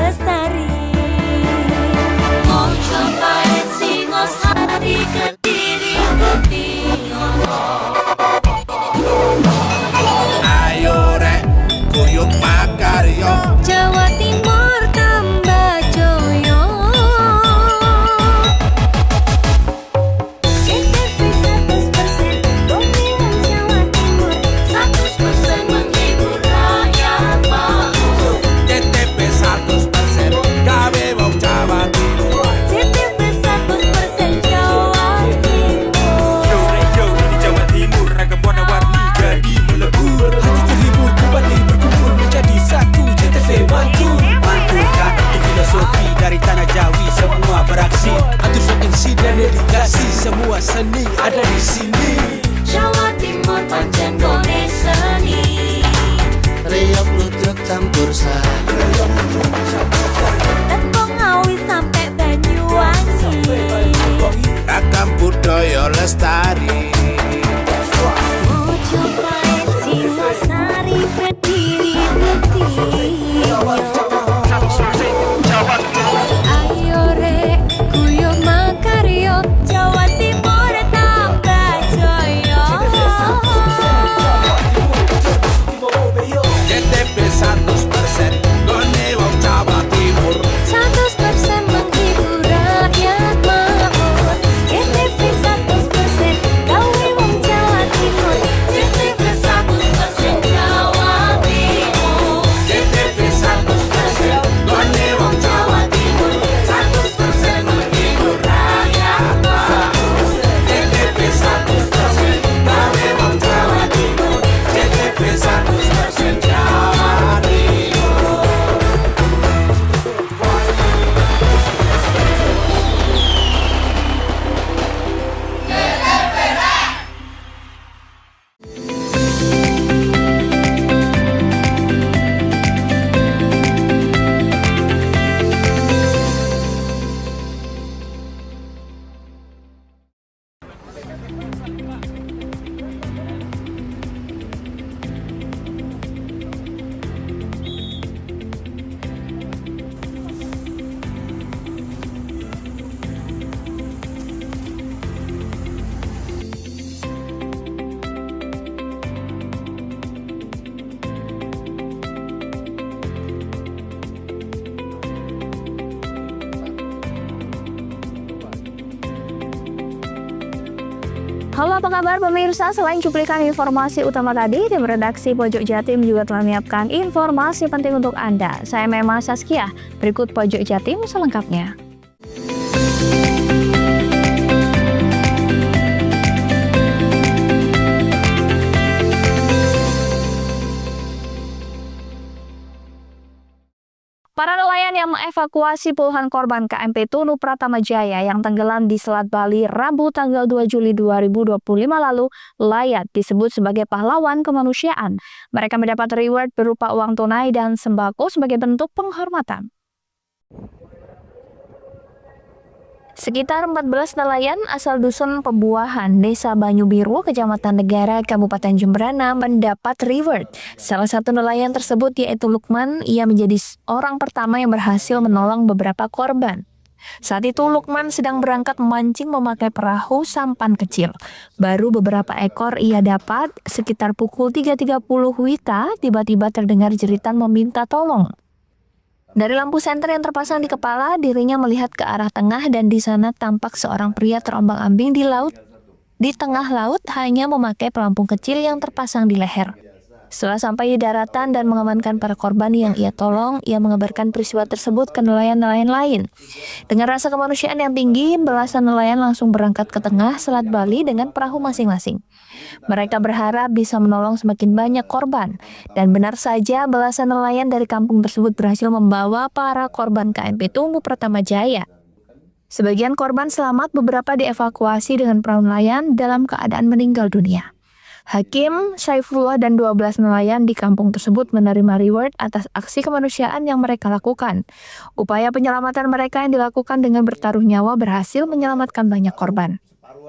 Lestari. Mau cobain Singosari, Kediri, Kutiono. Ayo rek, kuyuk makaryo. Jawa Timur tambah joyo. CTV 100% Bumi Wong Jawa Timur, 100% menghibur rakyat makmur. CTP 100% gawe wong Jawa Timur. CTV 100% Jawa Timur. Yo di Jawa Timur ragam warna-warni jadi melebur. Hati terhibur kembali berkumpul menjadi satu. CTV mantu mantulkan untuk filosofi dari tanah Jawi semua beraksi. Atur MC dan dedikasi semua seni ada di sini. Jawa Timur pancen gone seni. Reyok ludruk campur sari. Tepung Ngawi sampai Banyuwangi. Ragam budaya lestari. Mau cobain Singosari, Kediri, Kutiono. Ayo rek, kuyuk makaryo. Jawa Timur tambah joyo. CTP 100% gone wong Jawa Timur. 100% menghibur rakyat makmur. CTV 100% gawe wong Jawa Timur. CTV 100% Jawa Timur. CTP 100% gone wong Jawa Timur. 100% menghibur rakyat makmur. CTP 100% gawe wong Jawa Timur. CTP 100% Jawa Timur. Halo, apa kabar pemirsa? Selain cuplikan informasi utama tadi, tim redaksi Pojok Jatim juga telah menyiapkan informasi penting untuk Anda. Saya Mema Saskia. Berikut Pojok Jatim selengkapnya. Para nelayan yang mengevakuasi puluhan korban KMP Tunu Pratama Jaya yang tenggelam di Selat Bali Rabu tanggal 2 Juli 2025 lalu layak disebut sebagai pahlawan kemanusiaan. Mereka mendapat reward berupa uang tunai dan sembako sebagai bentuk penghormatan. Sekitar 14 nelayan asal dusun Pebuahan, Desa Banyu Biru, Kecamatan Negara, Kabupaten Jemberana mendapat reward. Salah satu nelayan tersebut yaitu Lukman. Ia menjadi orang pertama yang berhasil menolong beberapa korban. Saat itu Lukman sedang berangkat memancing memakai perahu sampan kecil. Baru beberapa ekor ia dapat. Sekitar pukul 3.30 WITA, tiba-tiba terdengar jeritan meminta tolong. Dari lampu senter yang terpasang di kepala, dirinya melihat ke arah tengah dan di sana tampak seorang pria terombang-ambing di laut. Di tengah laut hanya memakai pelampung kecil yang terpasang di leher. Setelah sampai di daratan dan mengamankan para korban yang ia tolong, ia mengabarkan peristiwa tersebut ke nelayan-nelayan lain. Dengan rasa kemanusiaan yang tinggi, belasan nelayan langsung berangkat ke tengah Selat Bali dengan perahu masing-masing. Mereka berharap bisa menolong semakin banyak korban. Dan benar saja, belasan nelayan dari kampung tersebut berhasil membawa para korban KMP Tunu Pratama Jaya. Sebagian korban selamat, beberapa dievakuasi dengan perahu nelayan dalam keadaan meninggal dunia. Hakim, Saifullah, dan 12 nelayan di kampung tersebut menerima reward atas aksi kemanusiaan yang mereka lakukan. Upaya penyelamatan mereka yang dilakukan dengan bertaruh nyawa berhasil menyelamatkan banyak korban.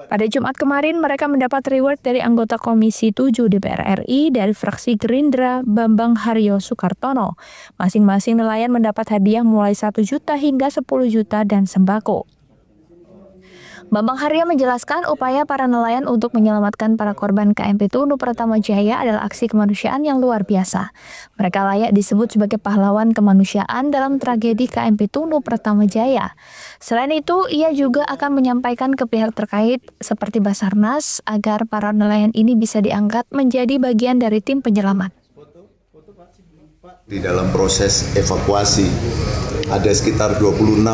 Pada Jumat kemarin, mereka mendapat reward dari anggota Komisi 7 DPR RI dari fraksi Gerindra, Bambang Haryo Soekartono. Masing-masing nelayan mendapat hadiah mulai 1 juta hingga 10 juta dan sembako. Bambang Haryo menjelaskan upaya para nelayan untuk menyelamatkan para korban KMP Tunu Pratama Jaya adalah aksi kemanusiaan yang luar biasa. Mereka layak disebut sebagai pahlawan kemanusiaan dalam tragedi KMP Tunu Pratama Jaya. Selain itu, ia juga akan menyampaikan ke pihak terkait seperti Basarnas agar para nelayan ini bisa diangkat menjadi bagian dari tim penyelamat. Di dalam proses evakuasi ada sekitar 26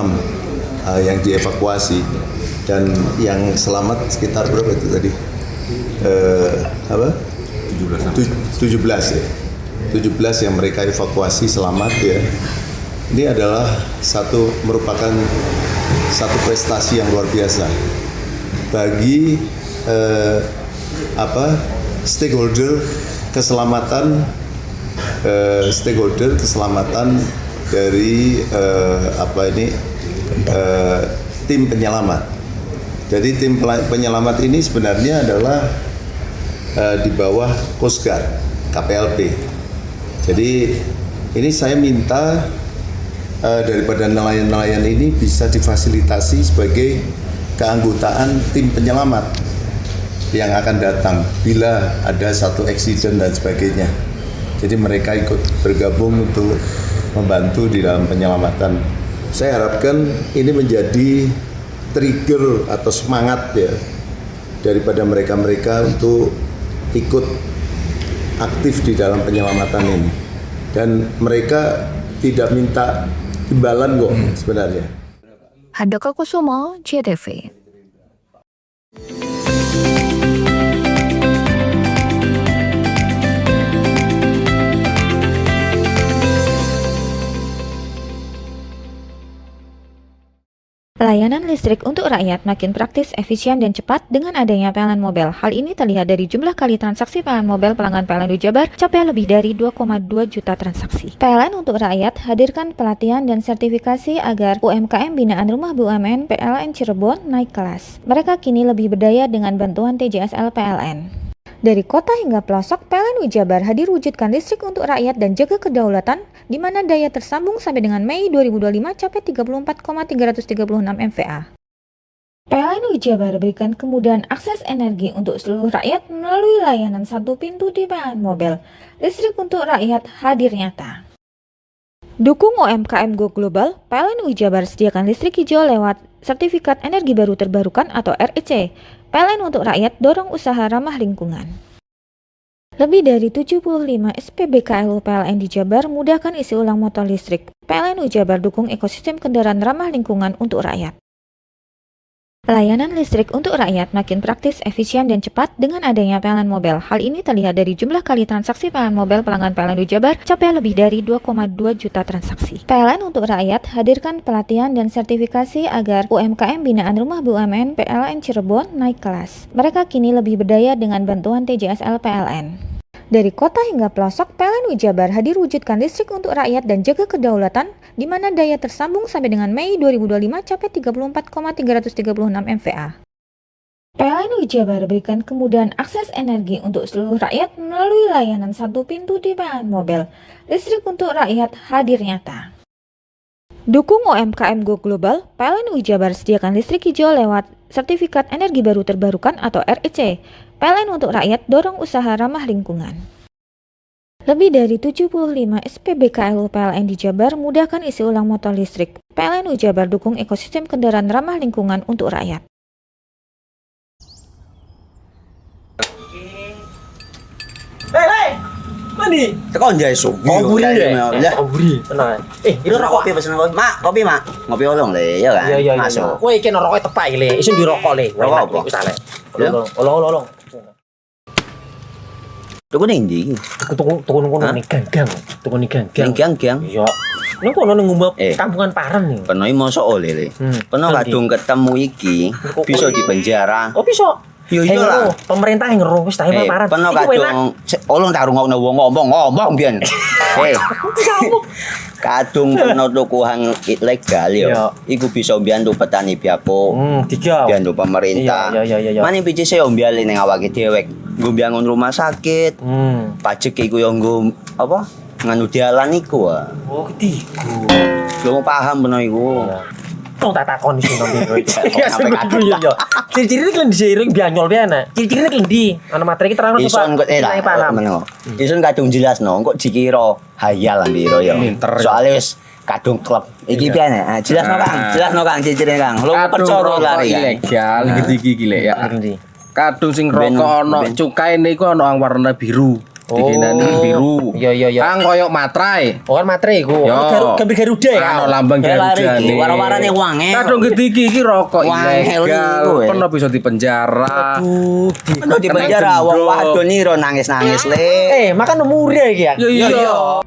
yang dievakuasi dan yang selamat sekitar berapa itu tadi? 17 ya. 17 yang mereka evakuasi selamat ya. Ini adalah merupakan satu prestasi yang luar biasa bagi stakeholder keselamatan dari tim penyelamat. Jadi tim penyelamat ini sebenarnya adalah di bawah Coast Guard, KPLP. Jadi ini saya minta daripada nelayan-nelayan ini bisa difasilitasi sebagai keanggotaan tim penyelamat yang akan datang bila ada satu eksiden dan sebagainya. Jadi mereka ikut bergabung untuk membantu di dalam penyelamatan. Saya harapkan ini menjadi trigger atau semangat ya daripada mereka-mereka untuk ikut aktif di dalam penyelamatan ini. Dan mereka tidak minta imbalan kok sebenarnya. Handoko Kusumo, JTV. Layanan listrik untuk rakyat makin praktis, efisien, dan cepat dengan adanya PLN Mobile. Hal ini terlihat dari jumlah kali transaksi PLN Mobile pelanggan PLN Jabar capai lebih dari 2,2 juta transaksi. PLN untuk rakyat hadirkan pelatihan dan sertifikasi agar UMKM binaan Rumah BUMN PLN Cirebon naik kelas. Mereka kini lebih berdaya dengan bantuan TJSL PLN. Dari kota hingga pelosok, PLN Jabar hadir wujudkan listrik untuk rakyat dan jaga kedaulatan, di mana daya tersambung sampai dengan Mei 2025 capai 34,336 MVA. PLN Jabar berikan kemudahan akses energi untuk seluruh rakyat melalui layanan satu pintu di PLN Mobile. Listrik untuk rakyat hadir nyata. Dukung UMKM Go Global, PLN Jabar sediakan listrik hijau lewat Sertifikat Energi Baru Terbarukan atau REC. PLN untuk rakyat dorong usaha ramah lingkungan. Lebih dari 75 SPBKLU PLN di Jabar mudahkan isi ulang motor listrik. PLN Jabar dukung ekosistem kendaraan ramah lingkungan untuk rakyat. Layanan listrik untuk rakyat makin praktis, efisien, dan cepat dengan adanya PLN Mobile. Hal ini terlihat dari jumlah kali transaksi PLN Mobile pelanggan PLN Jabar capai lebih dari 2,2 juta transaksi. PLN untuk rakyat hadirkan pelatihan dan sertifikasi agar UMKM binaan Rumah BUMN PLN Cirebon naik kelas. Mereka kini lebih berdaya dengan bantuan TJSL PLN. Dari kota hingga pelosok, PLN Jabar hadir wujudkan listrik untuk rakyat dan jaga kedaulatan, di mana daya tersambung sampai dengan Mei 2025 capai 34,336 MVA. PLN Jabar berikan kemudahan akses energi untuk seluruh rakyat melalui layanan satu pintu di PLN Mobile. Listrik untuk rakyat hadir nyata. Dukung UMKM Go Global, PLN Jabar sediakan listrik hijau lewat Sertifikat Energi Baru Terbarukan atau REC. PLN untuk rakyat dorong usaha ramah lingkungan. Lebih dari 75 SPBKLU PLN di Jabar mudahkan isi ulang motor listrik. PLN Jabar dukung ekosistem kendaraan ramah lingkungan untuk rakyat. Hei, mandi. Tekan jaya sugi. Buri deh. Ya. Buri. Tenang. Itu rokok. Kopi pesen kopi. Mak, kopi, Mak. Ngopi olong le, ya kan? Iya. Masuk. Woi, iki rokok tepak iki le. Isin dirokok le. Rokok apa? Wis ale. Ya. Olong. Tuku ning ndi? Tuku kono ning ganggang. Tuku ning ganggang. Ning gang-gang. Iya. Ning kono ning ngumbat Eh. kampungan Paren nih. Kono iki mosok oleh le. Kono Nanti. kadung ketemu iki bisa dipenjara. Oh bisa. Yo iya lah. Pemerintah yang ngeru wis ta paparan. Peno Iku enak. kadung olong tak rungokno wong ngomong biyen. Kadung peno tukuhan ilegal yo. Iku bisa mbiyantu petani biapo. Tiga. Mbiyantu pemerintah. Iya. Mane pici se mbiali ning awake dhewe. Nggo mbiyangun rumah sakit. Pajak iku yo nggo apa? Nganu dialan iku. Oh, ketiku. Lu paham peno iku. Tong tak takon sing nang biro iki. Ya sampe yo. Ciri-cirine kan diseiring bianyol piye ana. Ciri-cirine klendi. Ana materi iki terang Ison kok paham. Ison kadung jelasno kok dikira hayal lan biro yo. Soale wis kadung klub. Iki piye nek? Jelasno Kang. Jelasno Kang ciri-cirine Kang. Lu percaya lari ilegal iki gile ya. Kadung sing rokok ana cukaine iku ana warna biru. Dikinani biru. Iya. Kang koyo matrai. Oh kan materi iku. Gambar Garuda ya. Ana lambang Garuda. Wara-warane wange. Kadung gediki iki rokok Wangel ilegal. iku, Pernah bisa dipenjara. Ono di penjara wong wadon iro nangis-nangis le. Makan murah iki ya. Iya.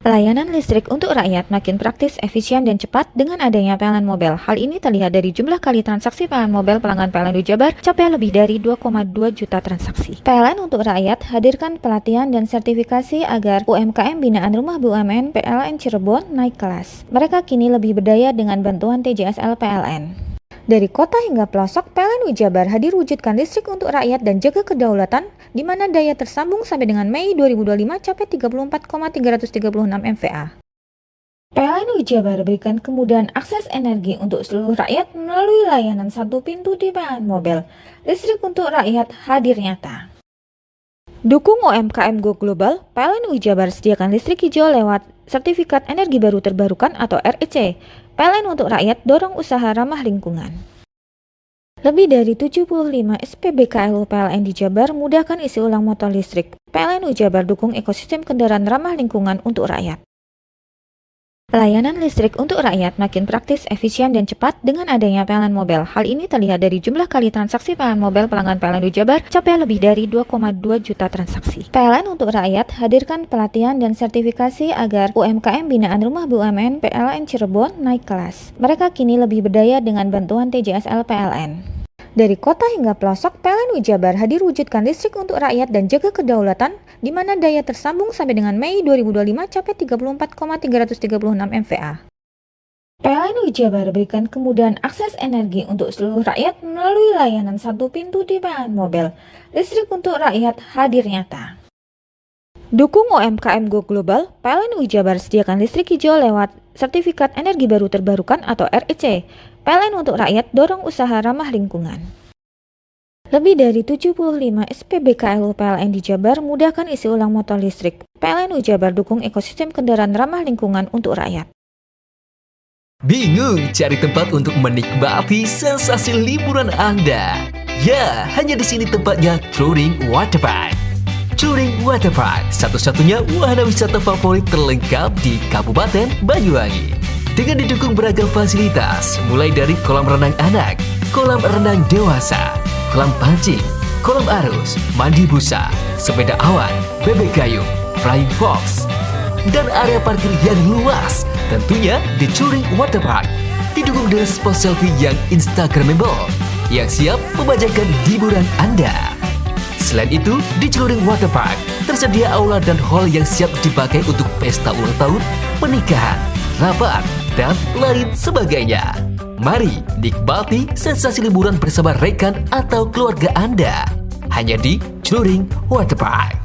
Layanan listrik untuk rakyat makin praktis, efisien, dan cepat dengan adanya PLN Mobile. Hal ini terlihat dari jumlah kali transaksi PLN Mobile pelanggan PLN di Jabar capai lebih dari 2,2 juta transaksi. PLN untuk rakyat hadirkan pelatihan dan sertifikasi agar UMKM binaan Rumah BUMN PLN Cirebon naik kelas. Mereka kini lebih berdaya dengan bantuan TJSL PLN. Dari kota hingga pelosok, PLN Jabar hadir wujudkan listrik untuk rakyat dan jaga kedaulatan, di mana daya tersambung sampai dengan Mei 2025 capai 34,336 MVA. PLN Jabar berikan kemudahan akses energi untuk seluruh rakyat melalui layanan satu pintu di PLN Mobile. Listrik untuk rakyat hadir nyata. Dukung UMKM Go Global, PLN Jabar sediakan listrik hijau lewat Sertifikat Energi Baru Terbarukan atau REC. PLN untuk rakyat dorong usaha ramah lingkungan. Lebih dari 75 SPBKLU PLN di Jabar mudahkan isi ulang motor listrik. PLN Jabar dukung ekosistem kendaraan ramah lingkungan untuk rakyat. Layanan listrik untuk rakyat makin praktis, efisien, dan cepat dengan adanya PLN Mobile. Hal ini terlihat dari jumlah kali transaksi PLN Mobile pelanggan PLN Jabar capai lebih dari 2,2 juta transaksi. PLN untuk rakyat hadirkan pelatihan dan sertifikasi agar UMKM binaan Rumah BUMN PLN Cirebon naik kelas. Mereka kini lebih berdaya dengan bantuan TJSL PLN. Dari kota hingga pelosok, PLN Jabar hadir wujudkan listrik untuk rakyat dan jaga kedaulatan, di mana daya tersambung sampai dengan Mei 2025 capai 34,336 MVA. PLN Jabar berikan kemudahan akses energi untuk seluruh rakyat melalui layanan satu pintu di PLN Mobile. Listrik untuk rakyat hadir nyata. Dukung UMKM Go Global, PLN Jabar sediakan listrik hijau lewat Sertifikat Energi Baru Terbarukan atau REC. PLN untuk rakyat dorong usaha ramah lingkungan. Lebih dari 75 SPBKLU PLN di Jabar mudahkan isi ulang motor listrik. PLN Jabar dukung ekosistem kendaraan ramah lingkungan untuk rakyat. Bingung cari tempat untuk menikmati sensasi liburan Anda? Ya, hanya di sini tempatnya Touring Waterpark. Touring Waterpark, satu-satunya wahana wisata favorit terlengkap di Kabupaten Banyuwangi. Dengan didukung beragam fasilitas, mulai dari kolam renang anak, kolam renang dewasa, kolam pancing, kolam arus, mandi busa, sepeda awan, bebek kayu, flying fox, dan area parkir yang luas. Tentunya di Touring Waterpark didukung dengan spot selfie yang instagramable yang siap membajakan hiburan Anda. Selain itu, di Touring Waterpark tersedia aula dan hall yang siap dipakai untuk pesta ulang tahun, pernikahan, rapat, dan lain sebagainya. Mari nikmati sensasi liburan bersama rekan atau keluarga Anda. Hanya di Touring Waterpark.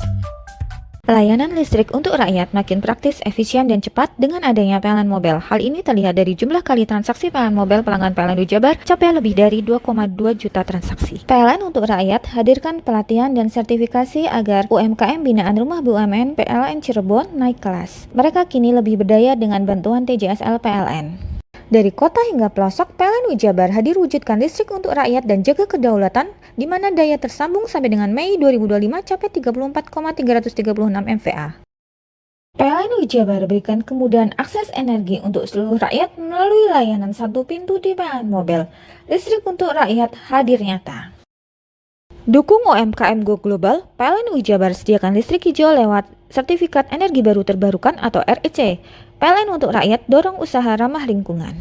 Layanan listrik untuk rakyat makin praktis, efisien, dan cepat dengan adanya PLN Mobile. Hal ini terlihat dari jumlah kali transaksi PLN Mobile pelanggan PLN Jabar capai lebih dari 2,2 juta transaksi. PLN untuk rakyat hadirkan pelatihan dan sertifikasi agar UMKM binaan Rumah BUMN PLN Cirebon naik kelas. Mereka kini lebih berdaya dengan bantuan TJSL PLN. Dari kota hingga pelosok, PLN Jabar hadir wujudkan listrik untuk rakyat dan jaga kedaulatan, di mana daya tersambung sampai dengan Mei 2025 capai 34,336 MVA. PLN Jabar berikan kemudahan akses energi untuk seluruh rakyat melalui layanan satu pintu di PLN Mobile. Listrik untuk rakyat hadir nyata. Dukung UMKM Go Global, PLN Jabar sediakan listrik hijau lewat Sertifikat Energi Baru Terbarukan atau REC. PLN untuk rakyat dorong usaha ramah lingkungan.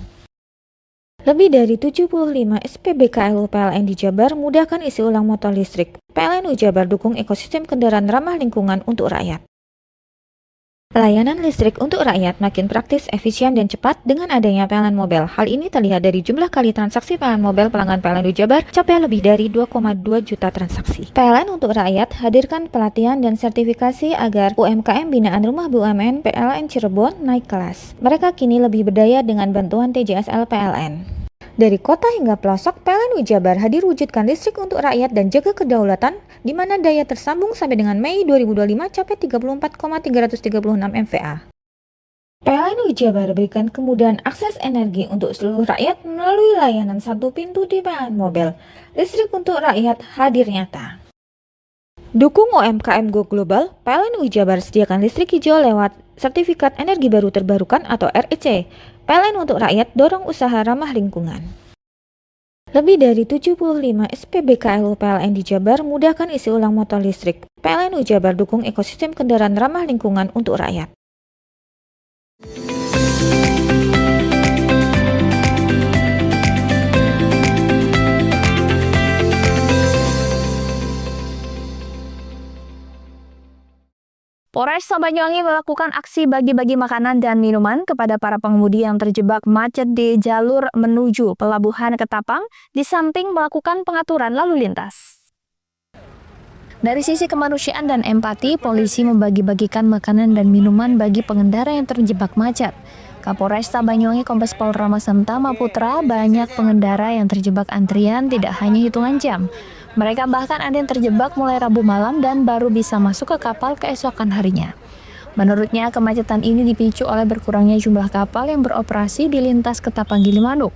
Lebih dari 75 SPBKLU PLN di Jabar mudahkan isi ulang motor listrik. PLN Jabar dukung ekosistem kendaraan ramah lingkungan untuk rakyat. Layanan listrik untuk rakyat makin praktis, efisien, dan cepat dengan adanya PLN Mobile. Hal ini terlihat dari jumlah kali transaksi PLN Mobile pelanggan PLN Jabar capai lebih dari 2,2 juta transaksi. PLN untuk rakyat hadirkan pelatihan dan sertifikasi agar UMKM binaan Rumah BUMN PLN Cirebon naik kelas. Mereka kini lebih berdaya dengan bantuan TJSL PLN. Dari kota hingga pelosok, PLN Jabar hadir wujudkan listrik untuk rakyat dan jaga kedaulatan, di mana daya tersambung sampai dengan Mei 2025 capai 34,336 MVA. PLN Jabar berikan kemudahan akses energi untuk seluruh rakyat melalui layanan satu pintu di PLN Mobile. Listrik untuk rakyat hadir nyata. Dukung UMKM Go Global, PLN Jabar sediakan listrik hijau lewat Sertifikat Energi Baru Terbarukan atau REC. PLN untuk rakyat dorong usaha ramah lingkungan. Lebih dari 75 SPBKLU PLN di Jabar mudahkan isi ulang motor listrik. PLN Jabar dukung ekosistem kendaraan ramah lingkungan untuk rakyat. Polresta Banyuwangi melakukan aksi bagi-bagi makanan dan minuman kepada para pengemudi yang terjebak macet di jalur menuju Pelabuhan Ketapang, di samping melakukan pengaturan lalu lintas. Dari sisi kemanusiaan dan empati, polisi membagi-bagikan makanan dan minuman bagi pengendara yang terjebak macet. Kapolresta Banyuwangi Kombes Pol Ramasem Tama Putra, banyak pengendara yang terjebak antrian tidak hanya hitungan jam. Mereka bahkan ada yang terjebak mulai Rabu malam dan baru bisa masuk ke kapal keesokan harinya. Menurutnya, kemacetan ini dipicu oleh berkurangnya jumlah kapal yang beroperasi di lintas Ketapang Gilimanuk.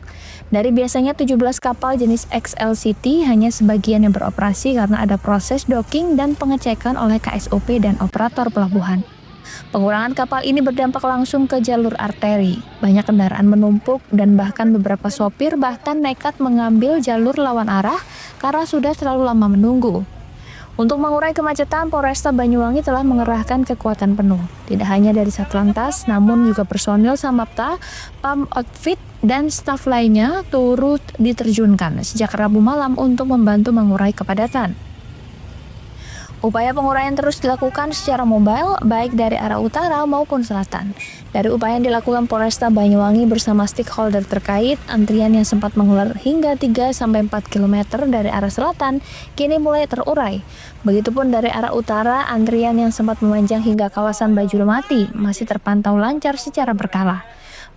Dari biasanya 17 kapal jenis XLCT, hanya sebagian yang beroperasi karena ada proses docking dan pengecekan oleh KSOP dan operator pelabuhan. Pengurangan kapal ini berdampak langsung ke jalur arteri. Banyak kendaraan menumpuk dan bahkan beberapa sopir bahkan nekat mengambil jalur lawan arah karena sudah terlalu lama menunggu. Untuk mengurai kemacetan, Polresta Banyuwangi telah mengerahkan kekuatan penuh. Tidak hanya dari Satlantas, namun juga personil Samapta, Pam Outfit, dan staf lainnya turut diterjunkan sejak Rabu malam untuk membantu mengurai kepadatan. Upaya penguraian terus dilakukan secara mobile, baik dari arah utara maupun selatan. Dari upaya yang dilakukan Polresta Banyuwangi bersama stakeholder terkait, antrian yang sempat mengular hingga 3-4 km dari arah selatan, kini mulai terurai. Begitupun dari arah utara, antrian yang sempat memanjang hingga kawasan Bajulmati masih terpantau lancar secara berkala.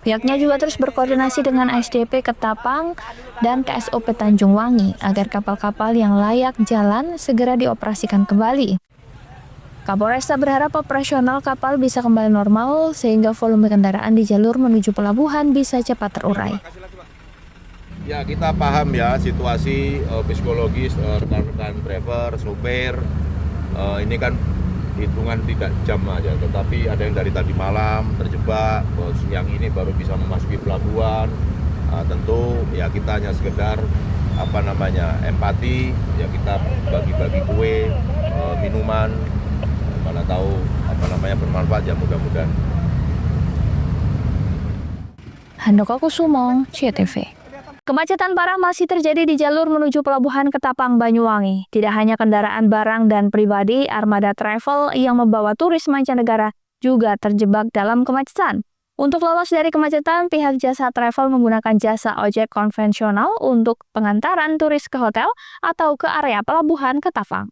Pihaknya juga terus berkoordinasi dengan SDP Ketapang dan KSOP Tanjung Wangi agar kapal-kapal yang layak jalan segera dioperasikan kembali. Kapolresta berharap operasional kapal bisa kembali normal sehingga volume kendaraan di jalur menuju pelabuhan bisa cepat terurai. Ya, kita paham ya situasi psikologis rekan-rekan driver, sopir. Ini kan hitungan 3 jam aja, tetapi ada yang dari tadi malam terjebak, siang ini baru bisa memasuki pelabuhan. Tentu ya kita hanya sekedar empati, ya kita bagi-bagi kue, minuman, mana tahu bermanfaat ya mudah-mudahan. Handoko Kusumo, CTV. Kemacetan parah masih terjadi di jalur menuju Pelabuhan Ketapang Banyuwangi. Tidak hanya kendaraan barang dan pribadi, armada travel yang membawa turis mancanegara juga terjebak dalam kemacetan. Untuk lolos dari kemacetan, pihak jasa travel menggunakan jasa ojek konvensional untuk pengantaran turis ke hotel atau ke area Pelabuhan Ketapang.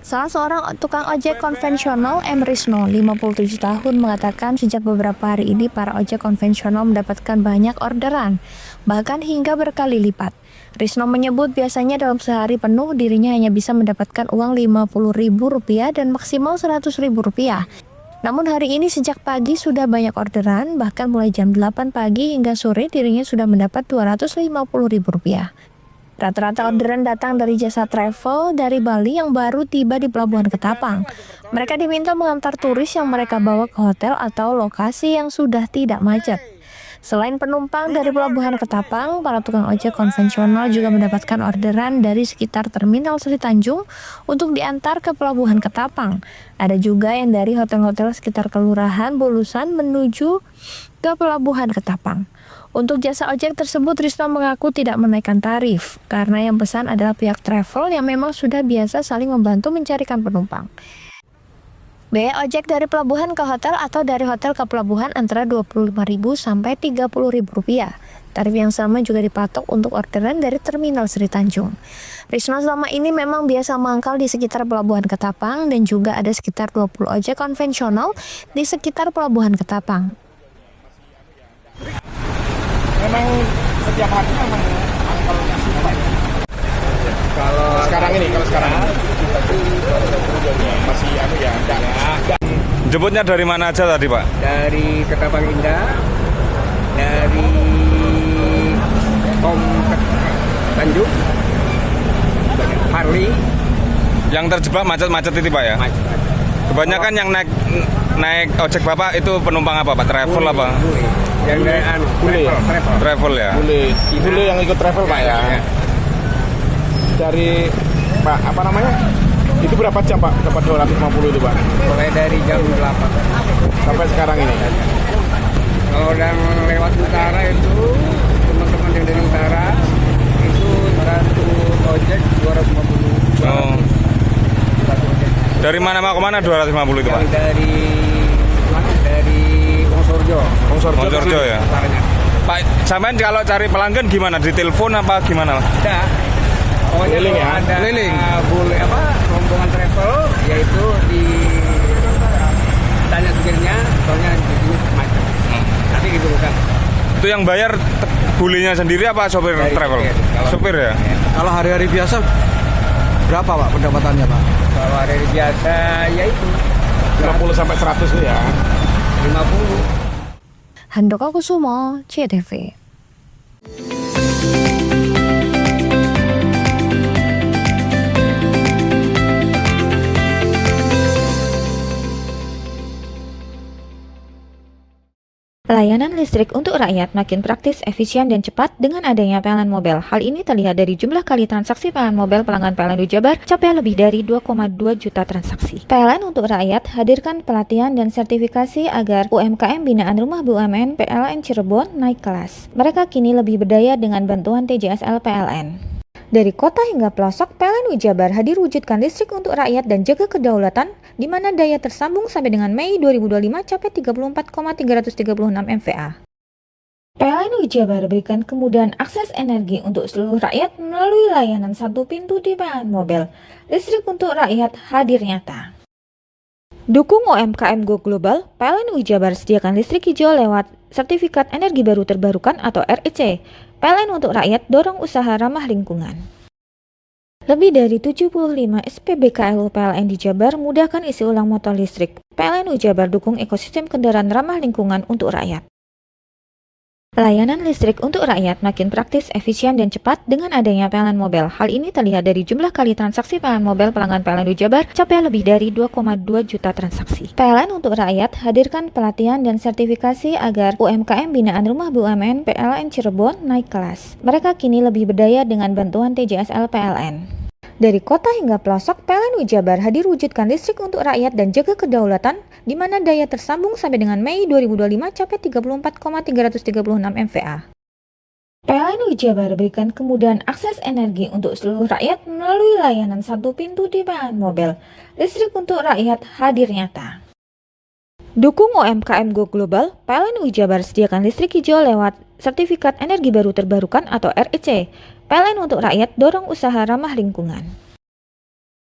Salah seorang tukang ojek konvensional, M. Risno, 57 tahun, mengatakan sejak beberapa hari ini para ojek konvensional mendapatkan banyak orderan, bahkan hingga berkali lipat. Risno menyebut biasanya dalam sehari penuh dirinya hanya bisa mendapatkan uang Rp50.000 dan maksimal Rp100.000. Namun hari ini sejak pagi sudah banyak orderan, bahkan mulai jam 8 pagi hingga sore dirinya sudah mendapat Rp250.000. Rata-rata orderan datang dari jasa travel dari Bali yang baru tiba di Pelabuhan Ketapang. Mereka diminta mengantar turis yang mereka bawa ke hotel atau lokasi yang sudah tidak macet. Selain penumpang dari Pelabuhan Ketapang, para tukang ojek konvensional juga mendapatkan orderan dari sekitar Terminal Sri Tanjung untuk diantar ke Pelabuhan Ketapang. Ada juga yang dari hotel-hotel sekitar Kelurahan Bulusan menuju ke Pelabuhan Ketapang. Untuk jasa ojek tersebut, Risno mengaku tidak menaikkan tarif karena yang pesan adalah pihak travel yang memang sudah biasa saling membantu mencarikan penumpang. Biaya ojek dari pelabuhan ke hotel atau dari hotel ke pelabuhan antara Rp25.000 sampai Rp30.000. Tarif yang sama juga dipatok untuk orderan dari Terminal Sri Tanjung. Risno selama ini memang biasa mangkal di sekitar Pelabuhan Ketapang dan juga ada sekitar 20 ojek konvensional di sekitar Pelabuhan Ketapang. Memang setiap hari memang mangkal kalau sekarang masih Jemputnya dari mana aja tadi, Pak? dari Ketapang Indah, dari Tanjung, Harley. Yang terjebak macet-macet itu, Pak ya? Macet. Kebanyakan yang naik ojek Bapak itu penumpang apa, Pak? Travel apa? Yang dari Travel ya? Bule yang ikut travel, Pak ya. Dari Pak apa namanya? Itu berapa jam, Pak? Dapat 250 itu, Pak? Mulai dari jam 8 sampai sekarang ini. Kalau yang lewat utara itu teman-teman yang dari utara itu satu ojek 250. Oh. Dari mana mau kemana 250 itu, Pak? Yang dari Wongsorjo ya. Pak, sampean kalau cari pelanggan gimana? Di telepon apa gimana, Mas? Ada. Pokoknya Keliling kalau ya? ada Keliling. boleh rombongan travel, yaitu di tanya supirnya, soalnya di sini macet. Nanti diturunkan. Itu yang bayar bulinya sendiri apa sopir Dari travel? Sopir ya? Kalau hari-hari biasa berapa, Pak, pendapatannya, Pak? Kalau hari biasa ya itu 50 sampai 100 itu ya. 50. Handoko Kusumo, CTV. Layanan listrik untuk rakyat makin praktis, efisien, dan cepat dengan adanya PLN Mobile. Hal ini terlihat dari jumlah kali transaksi PLN Mobile pelanggan PLN Jabar capai lebih dari 2,2 juta transaksi. PLN untuk rakyat hadirkan pelatihan dan sertifikasi agar UMKM binaan Rumah BUMN PLN Cirebon naik kelas. Mereka kini lebih berdaya dengan bantuan TJSL PLN. Dari kota hingga pelosok, PLN Jabar hadir wujudkan listrik untuk rakyat dan jaga kedaulatan, di mana daya tersambung sampai dengan Mei 2025 capai 34,336 MVA. PLN Jabar berikan kemudahan akses energi untuk seluruh rakyat melalui layanan satu pintu di PLN Mobile. Listrik untuk rakyat hadir nyata. Dukung UMKM Go Global, PLN Jabar sediakan listrik hijau lewat Sertifikat Energi Baru Terbarukan atau REC. PLN untuk rakyat dorong usaha ramah lingkungan. Lebih dari 75 SPBKLU PLN di Jabar mudahkan isi ulang motor listrik. PLN Jabar dukung ekosistem kendaraan ramah lingkungan untuk rakyat. Layanan listrik untuk rakyat makin praktis, efisien, dan cepat dengan adanya PLN Mobile. Hal ini terlihat dari jumlah kali transaksi PLN Mobile pelanggan PLN Jabar capai lebih dari 2,2 juta transaksi. PLN untuk rakyat hadirkan pelatihan dan sertifikasi agar UMKM binaan Rumah BUMN PLN Cirebon naik kelas. Mereka kini lebih berdaya dengan bantuan TJSL PLN. Dari kota hingga pelosok, PLN Jabar hadir wujudkan listrik untuk rakyat dan jaga kedaulatan, di mana daya tersambung sampai dengan Mei 2025 capai 34,336 MVA. PLN Jabar berikan kemudahan akses energi untuk seluruh rakyat melalui layanan satu pintu di PLN Mobile. Listrik untuk rakyat hadir nyata. Dukung UMKM Go Global, PLN Jabar sediakan listrik hijau lewat Sertifikat Energi Baru Terbarukan atau REC. PLN untuk rakyat dorong usaha ramah lingkungan.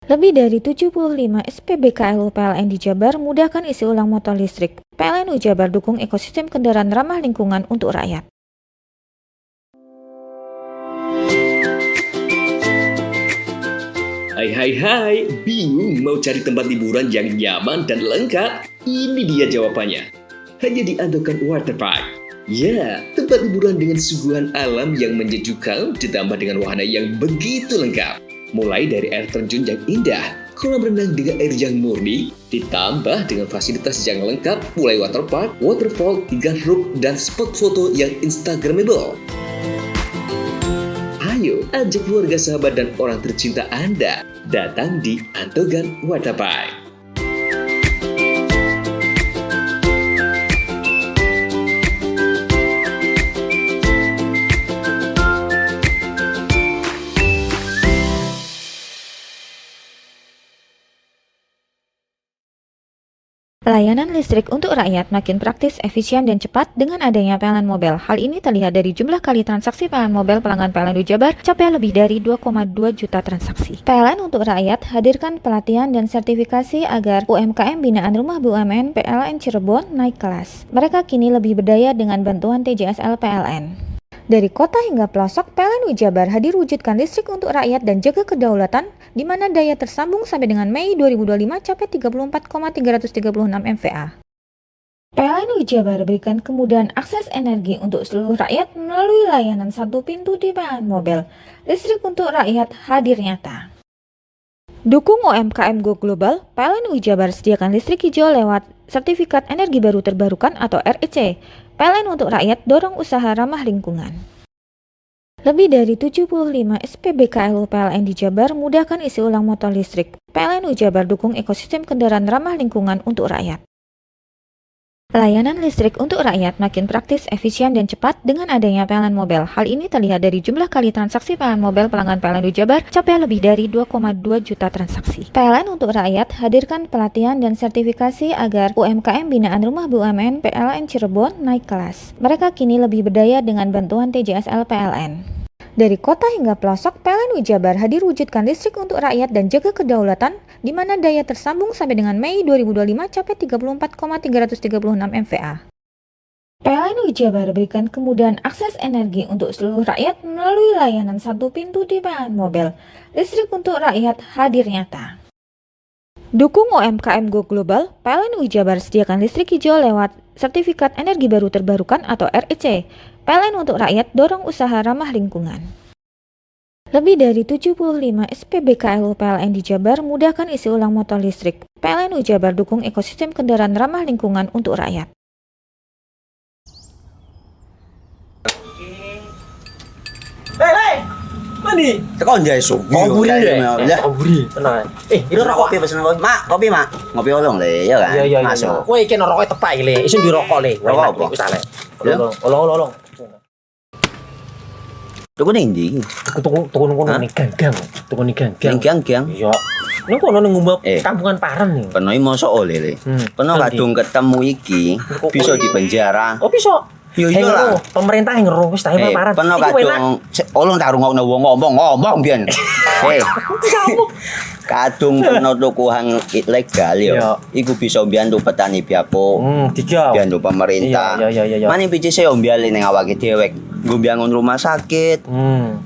Lebih dari 75 SPBKLU PLN di Jabar mudahkan isi ulang motor listrik. PLN Jabar dukung ekosistem kendaraan ramah lingkungan untuk rakyat. Hai, bingung mau cari tempat liburan yang nyaman dan lengkap? Ini dia jawabannya. Hanya di Andokan Waterpark. Ya, tempat liburan dengan suguhan alam yang menyejukkan ditambah dengan wahana yang begitu lengkap. Mulai dari air terjun yang indah, kolam renang dengan air yang murni, Ditambah dengan fasilitas yang lengkap mulai waterpark, waterfall, hingga roof dan spot foto yang instagramable. Ayo, ajak keluarga, sahabat, dan orang tercinta Anda datang di Antogan Waterpark. Layanan listrik untuk rakyat makin praktis, efisien, dan cepat dengan adanya PLN Mobile. Hal ini terlihat dari jumlah kali transaksi PLN Mobile pelanggan PLN Jabar capai lebih dari 2,2 juta transaksi. PLN untuk rakyat hadirkan pelatihan dan sertifikasi agar UMKM binaan Rumah BUMN PLN Cirebon naik kelas. Mereka kini lebih berdaya dengan bantuan TJSL PLN. Dari kota hingga pelosok, PLN Jabar hadir wujudkan listrik untuk rakyat dan jaga kedaulatan, di mana daya tersambung sampai dengan Mei 2025 capai 34,336 MVA. PLN Jabar berikan kemudahan akses energi untuk seluruh rakyat melalui layanan satu pintu di PLN Mobile. Listrik untuk rakyat hadir nyata. Dukung UMKM Go Global, PLN Jabar sediakan listrik hijau lewat Sertifikat Energi Baru Terbarukan atau REC. PLN untuk rakyat dorong usaha ramah lingkungan. Lebih dari 75 SPBKLU PLN di Jabar mudahkan isi ulang motor listrik. PLN Jabar dukung ekosistem kendaraan ramah lingkungan untuk rakyat. Layanan listrik untuk rakyat makin praktis, efisien, dan cepat dengan adanya PLN Mobile. Hal ini terlihat dari jumlah kali transaksi PLN Mobile pelanggan PLN Jabar capai lebih dari 2,2 juta transaksi. PLN untuk rakyat hadirkan pelatihan dan sertifikasi agar UMKM binaan Rumah BUMN PLN Cirebon naik kelas. Mereka kini lebih berdaya dengan bantuan TJSL PLN. Dari kota hingga pelosok, PLN Jabar hadir wujudkan listrik untuk rakyat dan jaga kedaulatan, di mana daya tersambung sampai dengan Mei 2025 capai 34,336 MVA. PLN Jabar berikan kemudahan akses energi untuk seluruh rakyat melalui layanan satu pintu di PLN Mobile. Listrik untuk rakyat hadir nyata. Dukung UMKM Go Global, PLN Jabar sediakan listrik hijau lewat Sertifikat Energi Baru Terbarukan atau REC. PLN untuk rakyat dorong usaha ramah lingkungan. Lebih dari 75 SPBKLU PLN di Jabar mudahkan isi ulang motor listrik. PLN Jabar dukung ekosistem kendaraan ramah lingkungan untuk rakyat. Hei, mandi. Tekan jaya subuh. Komburi ya. Komburi. Tenang. Ini rokok. Kopi pesen kopi. Mak, kopi mak. Ngopi olong le, ya kan? Iya. Masuk. Woi, iki rokok tepak le. Isin dirokok le. Rokok apa? Wis ale. Olong. Tuku ning ndi? Tuku ning ganggang. Tuku ning ganggang. Ning ganggang. Iya. Ning kono ning ngumba kampungan Paren nih. Peno iki mosok oleh le. Peno kadung ketemu iki bisa dipenjara. Oh bisa. Yo iya lah. Pemerintah yang ngeru wis tahe Paren. Peno kadung olong tak rungokno wong ngomong biyen. Kadung peno tuku hang ilegal yo. Iku bisa mbiyantu petani biako. Mbiyantu pemerintah. Iya. Mane pici se ombyale ning awake dhewek. Nggo mbiyangun rumah sakit.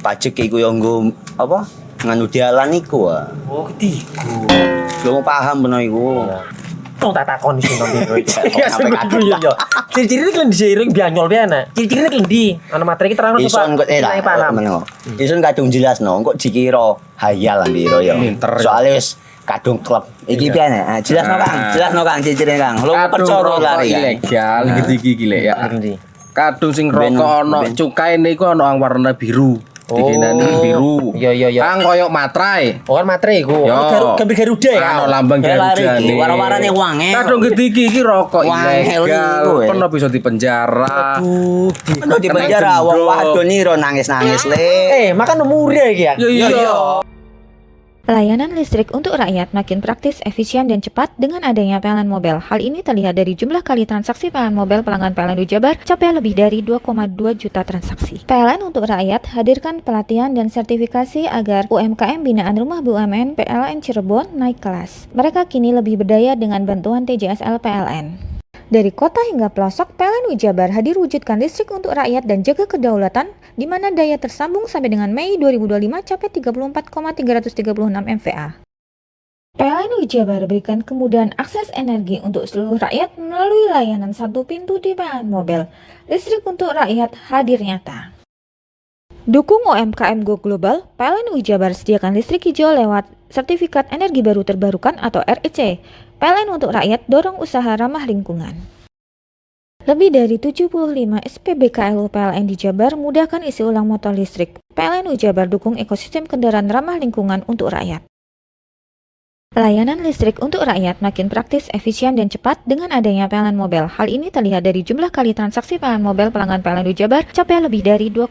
Pajak iku yo nggo apa? Nganu dalan iku. Oh, ketiku. Lu paham peno iku. Tong tak takon iso nang biro iki. Ya sampe yo. Ciri-cirine klendi seiring bianyol piana. Ciri-cirine klendi. Ana materi iki terang coba. Ison kok meneng. Ison kadung jelasno kok dikira hayal biro yo. Soale wis kadung klub. Iki piana? Jelasno Kang ciri-cirine Kang. Lu percaya lari ilegal iki lek ya. Kadung sing rokok ana cukaine iku ana warna biru. Dikenani biru. Iya. Kang koyo materai. Oh kan materai iku. Gambar Garuda ya. Ana lambang Garuda. Warna-warnane wange. Kadung iki rokok ilegal. Pernah bisa dipenjara. Aduh, dipenjara wong wadon iro nangis-nangis le. Makan murah iki ya. Iya. Layanan listrik untuk rakyat makin praktis, efisien, dan cepat dengan adanya PLN Mobile. Hal ini terlihat dari jumlah kali transaksi PLN Mobile pelanggan PLN Jabar capai lebih dari 2,2 juta transaksi. PLN untuk rakyat hadirkan pelatihan dan sertifikasi agar UMKM binaan Rumah BUMN PLN Cirebon naik kelas. Mereka kini lebih berdaya dengan bantuan TJSL PLN. Dari kota hingga pelosok, PLN Jabar hadir wujudkan listrik untuk rakyat dan jaga kedaulatan, di mana daya tersambung sampai dengan Mei 2025 capai 34,336 MVA. PLN Jabar berikan kemudahan akses energi untuk seluruh rakyat melalui layanan satu pintu di PLN Mobile. Listrik untuk rakyat hadir nyata. Dukung UMKM Go Global, PLN Jabar sediakan listrik hijau lewat Sertifikat Energi Baru Terbarukan atau REC. PLN untuk rakyat dorong usaha ramah lingkungan. Lebih dari 75 SPBKLU PLN di Jabar mudahkan isi ulang motor listrik. PLNU Jabar dukung ekosistem kendaraan ramah lingkungan untuk rakyat. Layanan listrik untuk rakyat makin praktis, efisien, dan cepat dengan adanya PLN Mobile. Hal ini terlihat dari jumlah kali transaksi PLN Mobile pelanggan PLNU Jabar capai lebih dari 2,2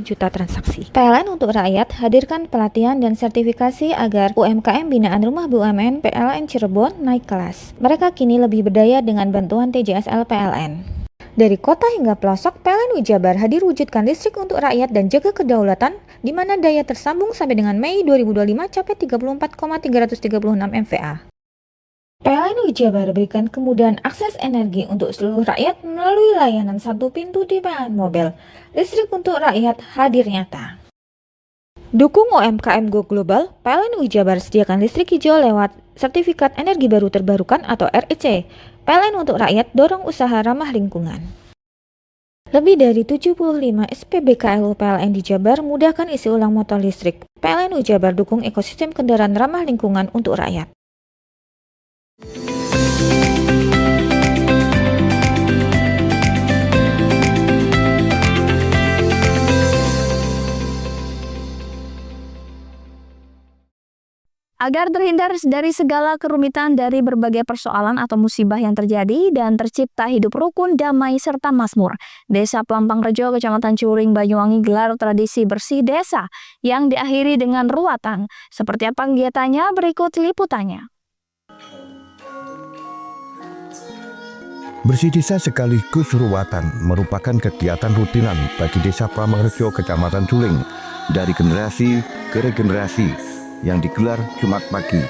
juta transaksi. PLN untuk rakyat hadirkan pelatihan dan sertifikasi agar UMKM binaan Rumah BUMN PLN Cirebon naik kelas. Mereka kini lebih berdaya dengan bantuan TJSL PLN. Dari kota hingga pelosok, PLNU Jabar hadir wujudkan listrik untuk rakyat dan jaga kedaulatan, di mana daya tersambung sampai dengan Mei 2025 capai 34,336 MVA. PLNU Jabar berikan kemudahan akses energi untuk seluruh rakyat melalui layanan satu pintu di PLN Mobile. Listrik untuk rakyat hadir nyata. Dukung UMKM Go Global, PLNU Jabar sediakan listrik hijau lewat Sertifikat Energi Baru Terbarukan atau REC. PLN untuk rakyat dorong usaha ramah lingkungan. Lebih dari 75 SPBKLU PLN di Jabar mudahkan isi ulang motor listrik. PLNU Jabar dukung ekosistem kendaraan ramah lingkungan untuk rakyat. Agar terhindar dari segala kerumitan dari berbagai persoalan atau musibah yang terjadi dan tercipta hidup rukun, damai, serta makmur, Desa Pelampang Rejo, Kecamatan Curing, Banyuwangi gelar tradisi bersih desa yang diakhiri dengan ruatan. Seperti apa kegiatannya? Berikut liputannya. Bersih desa sekaligus ruatan merupakan kegiatan rutinan bagi Desa Pelampang Rejo, Kecamatan Curing dari generasi ke regenerasi yang digelar Jumat pagi,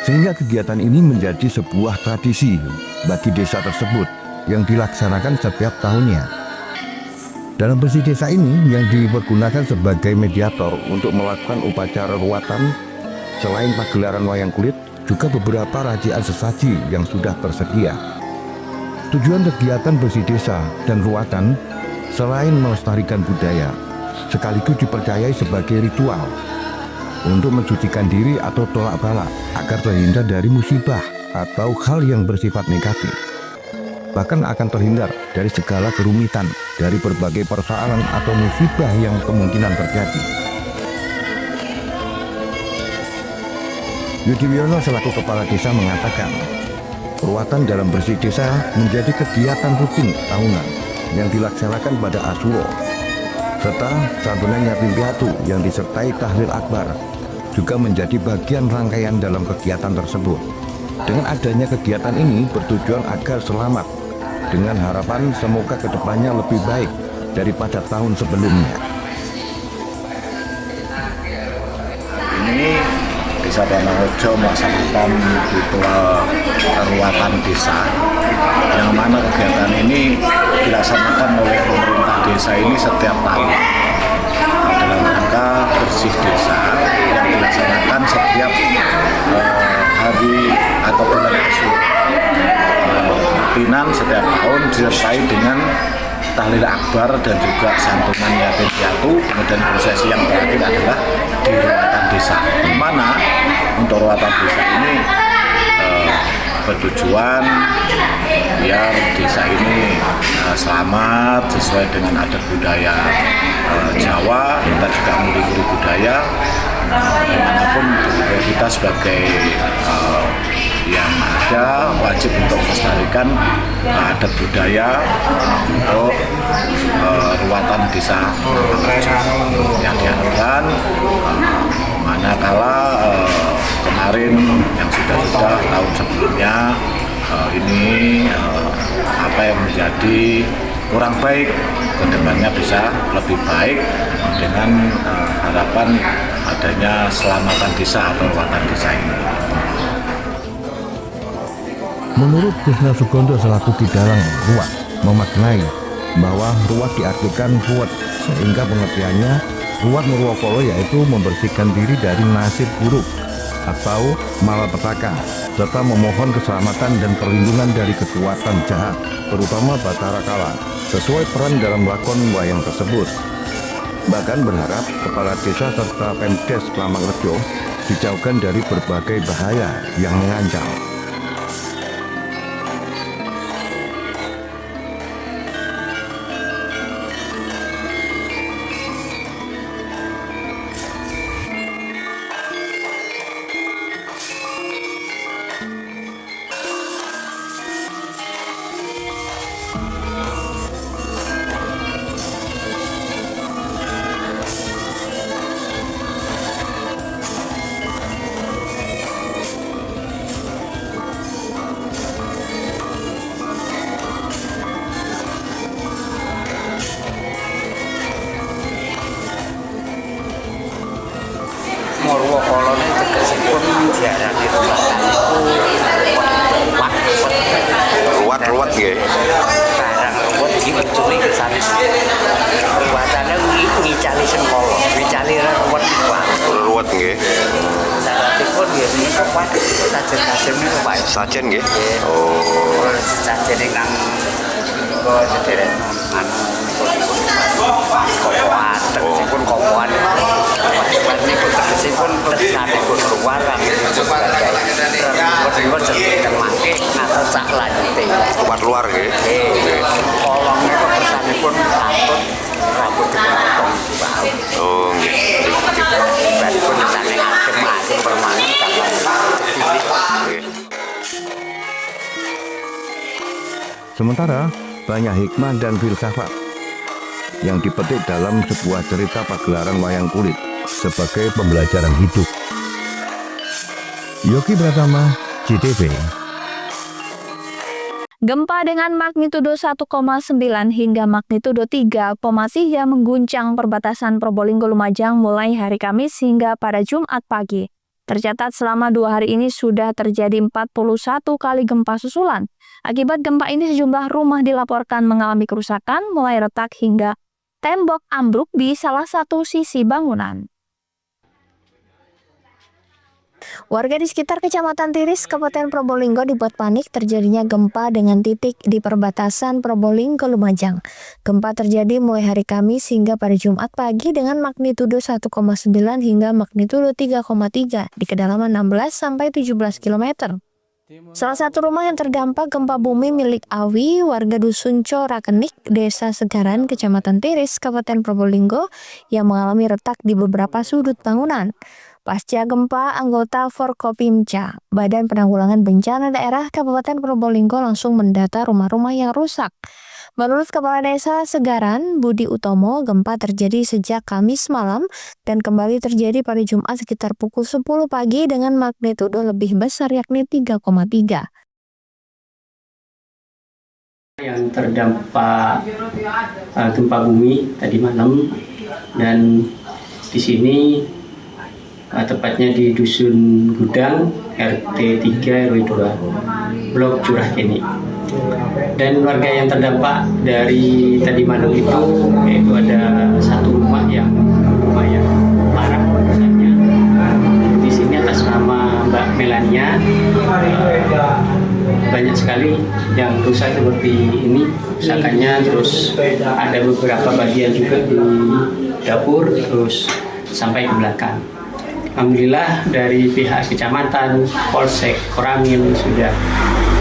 sehingga kegiatan ini menjadi sebuah tradisi bagi desa tersebut yang dilaksanakan setiap tahunnya. Dalam bersih desa ini yang dipergunakan sebagai mediator untuk melakukan upacara ruatan, selain pagelaran wayang kulit, juga beberapa racian sesaji yang sudah tersedia. Tujuan kegiatan bersih desa dan ruatan selain melestarikan budaya, sekaligus dipercayai sebagai ritual untuk mensucikan diri atau tolak bala agar terhindar dari musibah atau hal yang bersifat negatif. Bahkan akan terhindar dari segala kerumitan dari berbagai persoalan atau musibah yang kemungkinan terjadi. Yudi Wiono selaku Kepala Desa mengatakan, ruatan dalam bersih desa menjadi kegiatan rutin tahunan yang dilaksanakan pada Asuro, serta santunan yatim piatu yang disertai tahlil akbar juga menjadi bagian rangkaian dalam kegiatan tersebut. Dengan adanya kegiatan ini bertujuan agar selamat, dengan harapan semoga kedepannya lebih baik daripada tahun sebelumnya. Ini Desa Pelampang Rejo melaksanakan ritual ruatan desa, yang mana kegiatan ini dilaksanakan oleh pemerintah desa ini setiap tahun dalam rangka bersih desa yang dilaksanakan setiap hari atau bulan Asyura. Rutinan setiap tahun disertai dengan tahlil akbar dan juga santunan yatim piatu. Kemudian prosesi yang terakhir adalah di ruatan desa, di mana untuk ruatan desa ini bertujuan biar desa ini selamat sesuai dengan adat budaya Jawa. Kita juga melestarikan budaya, dimanapun kita sebagai yang ada wajib untuk melestarikan adat budaya untuk ruatan desa yang diharapkan manakala kemarin yang sudah tahun sebelumnya ini apa yang menjadi kurang baik kedepannya bisa lebih baik dengan harapan adanya selamatan desa atau ruatan desa ini. Menurut Krisna Sugondo selaku Kidalang Ruat memaknai bahwa ruat diartikan ruwet, sehingga pengertiannya ruat Nurwokolo yaitu membersihkan diri dari nasib buruk atau malapetaka, serta memohon keselamatan dan perlindungan dari kekuatan jahat, terutama Batara Kala, sesuai peran dalam lakon wayang tersebut. Bahkan berharap Kepala Desa serta Pemdes Pelampang Rejo dijauhkan dari berbagai bahaya yang mengancam. Purwokala tegesipun diarani Ruwat nggih. barang ruwet diweculi sanes. Ruwatane ngicali sengkala, ngicali ruwet kuwi. Ruwat nggih. Saratipun nggih menika Pak sajen-sajen niku Pak. Sajen nggih. Oh, sajen ingkang kok sedherek kopoan, tegesipun kopoan. Niku tegesipun tegesanipun ruwarang. Ruwet sedherek mangke ngatos sak lanjute. Ruwat luar nggih. Kolong niku kesanipun rambut dipotong. Oh nggih. Baripun kesane adem permanen kanggo Sementara banyak hikmah dan filsafat yang dipetik dalam sebuah cerita pagelaran wayang kulit sebagai pembelajaran hidup. Yogi Pratama, JTV. Gempa dengan magnitudo 1,9 hingga magnitudo 3,3 mengguncang perbatasan Probolinggo Lumajang mulai hari Kamis hingga pada Jumat pagi. Tercatat selama 2 hari ini sudah terjadi 41 kali gempa susulan. Akibat gempa ini sejumlah rumah dilaporkan mengalami kerusakan mulai retak hingga tembok ambruk di salah satu sisi bangunan. Warga di sekitar Kecamatan Tiris, Kabupaten Probolinggo dibuat panik terjadinya gempa dengan titik di perbatasan Probolinggo Lumajang. Gempa terjadi mulai hari Kamis hingga pada Jumat pagi dengan magnitudo 1,9 hingga magnitudo 3,3 di kedalaman 16-17 km. Salah satu rumah yang terdampak gempa bumi milik Awi, warga Dusun Corakenik, Desa Segaran, Kecamatan Tiris, Kabupaten Probolinggo, yang mengalami retak di beberapa sudut bangunan. Pasca gempa, anggota Forkopimca, Badan Penanggulangan Bencana Daerah Kabupaten Probolinggo langsung mendata rumah-rumah yang rusak. Menurut Kepala Desa Segaran, Budi Utomo, gempa terjadi sejak Kamis malam dan kembali terjadi pada Jumat sekitar pukul 10 pagi dengan magnitudo lebih besar yakni 3,3. Yang terdampak gempa bumi tadi malam, dan di sini tepatnya di Dusun Gudang, RT 3 RW 2, Blok Curah Keni. Dan warga yang terdampak dari tadi malam itu yaitu ada satu rumah yang parah rusaknya. Di sini atas nama Mbak Melania, banyak sekali yang rusak seperti ini kerusakannya. Terus ada beberapa bagian juga di dapur, terus sampai ke belakang. Alhamdulillah dari pihak kecamatan, Polsek, Koramil sudah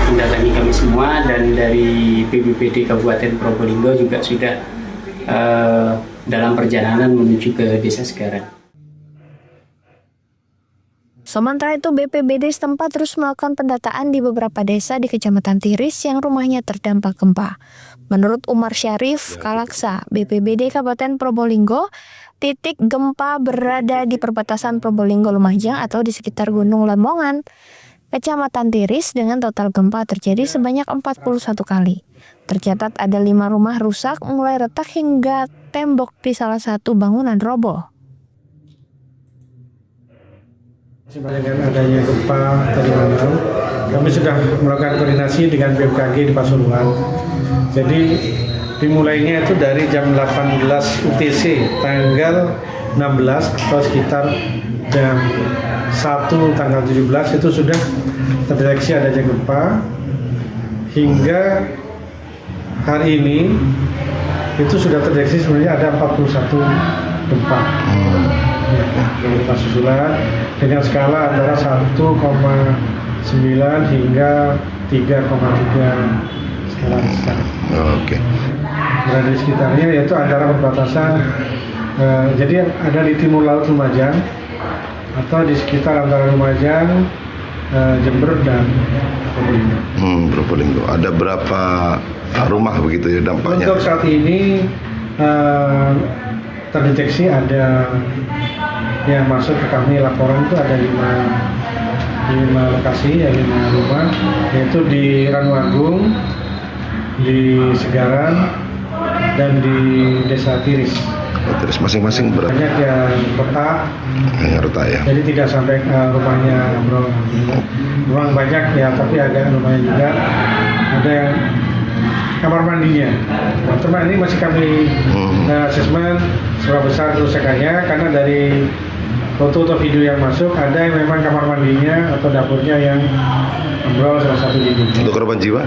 mendatangi kami semua, dan dari BPBD Kabupaten Probolinggo juga sudah dalam perjalanan menuju ke Desa Segaran. Sementara itu, BPBD setempat terus melakukan pendataan di beberapa desa di Kecamatan Tiris yang rumahnya terdampak gempa. Menurut Umar Syarif Kalaksa, BPBD Kabupaten Probolinggo, titik gempa berada di perbatasan Probolinggo Lumajang atau di sekitar Gunung Lemongan, Kecamatan Tiris, dengan total gempa terjadi sebanyak 41 kali. Tercatat ada 5 rumah rusak mulai retak hingga tembok di salah satu bangunan roboh. Dengan adanya gempa tadi malam, kami sudah melakukan koordinasi dengan BMKG di Pasuruan. Jadi dimulainya itu dari jam 18 UTC tanggal 16 atau sekitar jam 1 tanggal 17 itu sudah terdeteksi adanya gempa, hingga hari ini itu sudah terdeteksi sebenarnya ada 41 gempa. Gempa susulan dengan skala antara 1,9 hingga 3,3 skala besar. Oke. Berada di sekitarnya yaitu antara perbatasan, jadi ada di timur laut Lumajang atau di sekitar antara Lumajang, Jember dan Probolinggo. Probolinggo. Ada berapa rumah begitu ya dampaknya? Untuk saat ini terdeteksi ada yang masuk ke kami laporan itu ada 5 lokasi, ya 5 rumah, yaitu di Ranuagung, di Segaran, dan di Desa Tiris. Terus masing-masing berapa? Banyak yang retak, Yang retak ya. jadi tidak sampai rumahnya ambrol. Memang banyak ya, tapi ada rumahnya juga. Ada yang kamar mandinya. Nah, teman ini masih kami asesmen seberapa besar kerusakannya, karena dari foto atau video yang masuk ada yang memang kamar mandinya atau dapurnya yang ambrol salah satu dinding. Untuk korban jiwa?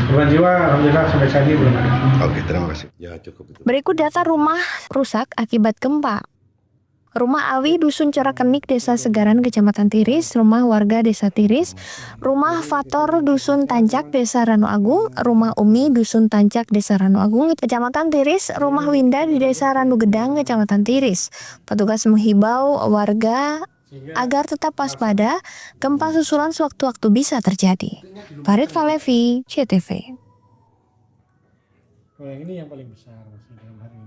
Korban jiwa alhamdulillah sampai saat ini belum ada. Oke, terima kasih. Ya, cukup itu. Berikut data rumah rusak akibat gempa. Rumah Awi, Dusun Cerakenik, Desa Segaran, Kecamatan Tiris, rumah warga Desa Tiris, rumah Fator, Dusun Tancak, Desa Ranu Agung, rumah Umi, Dusun Tancak, Desa Ranu Agung, Kecamatan Tiris, rumah Winda di Desa Ranu Gedang, Kecamatan Tiris. Petugas menghibau warga agar tetap waspada, gempa susulan sewaktu-waktu bisa terjadi. Farid Falevi, CTV. Oh, yang ini yang paling besar masih dalam hari ini.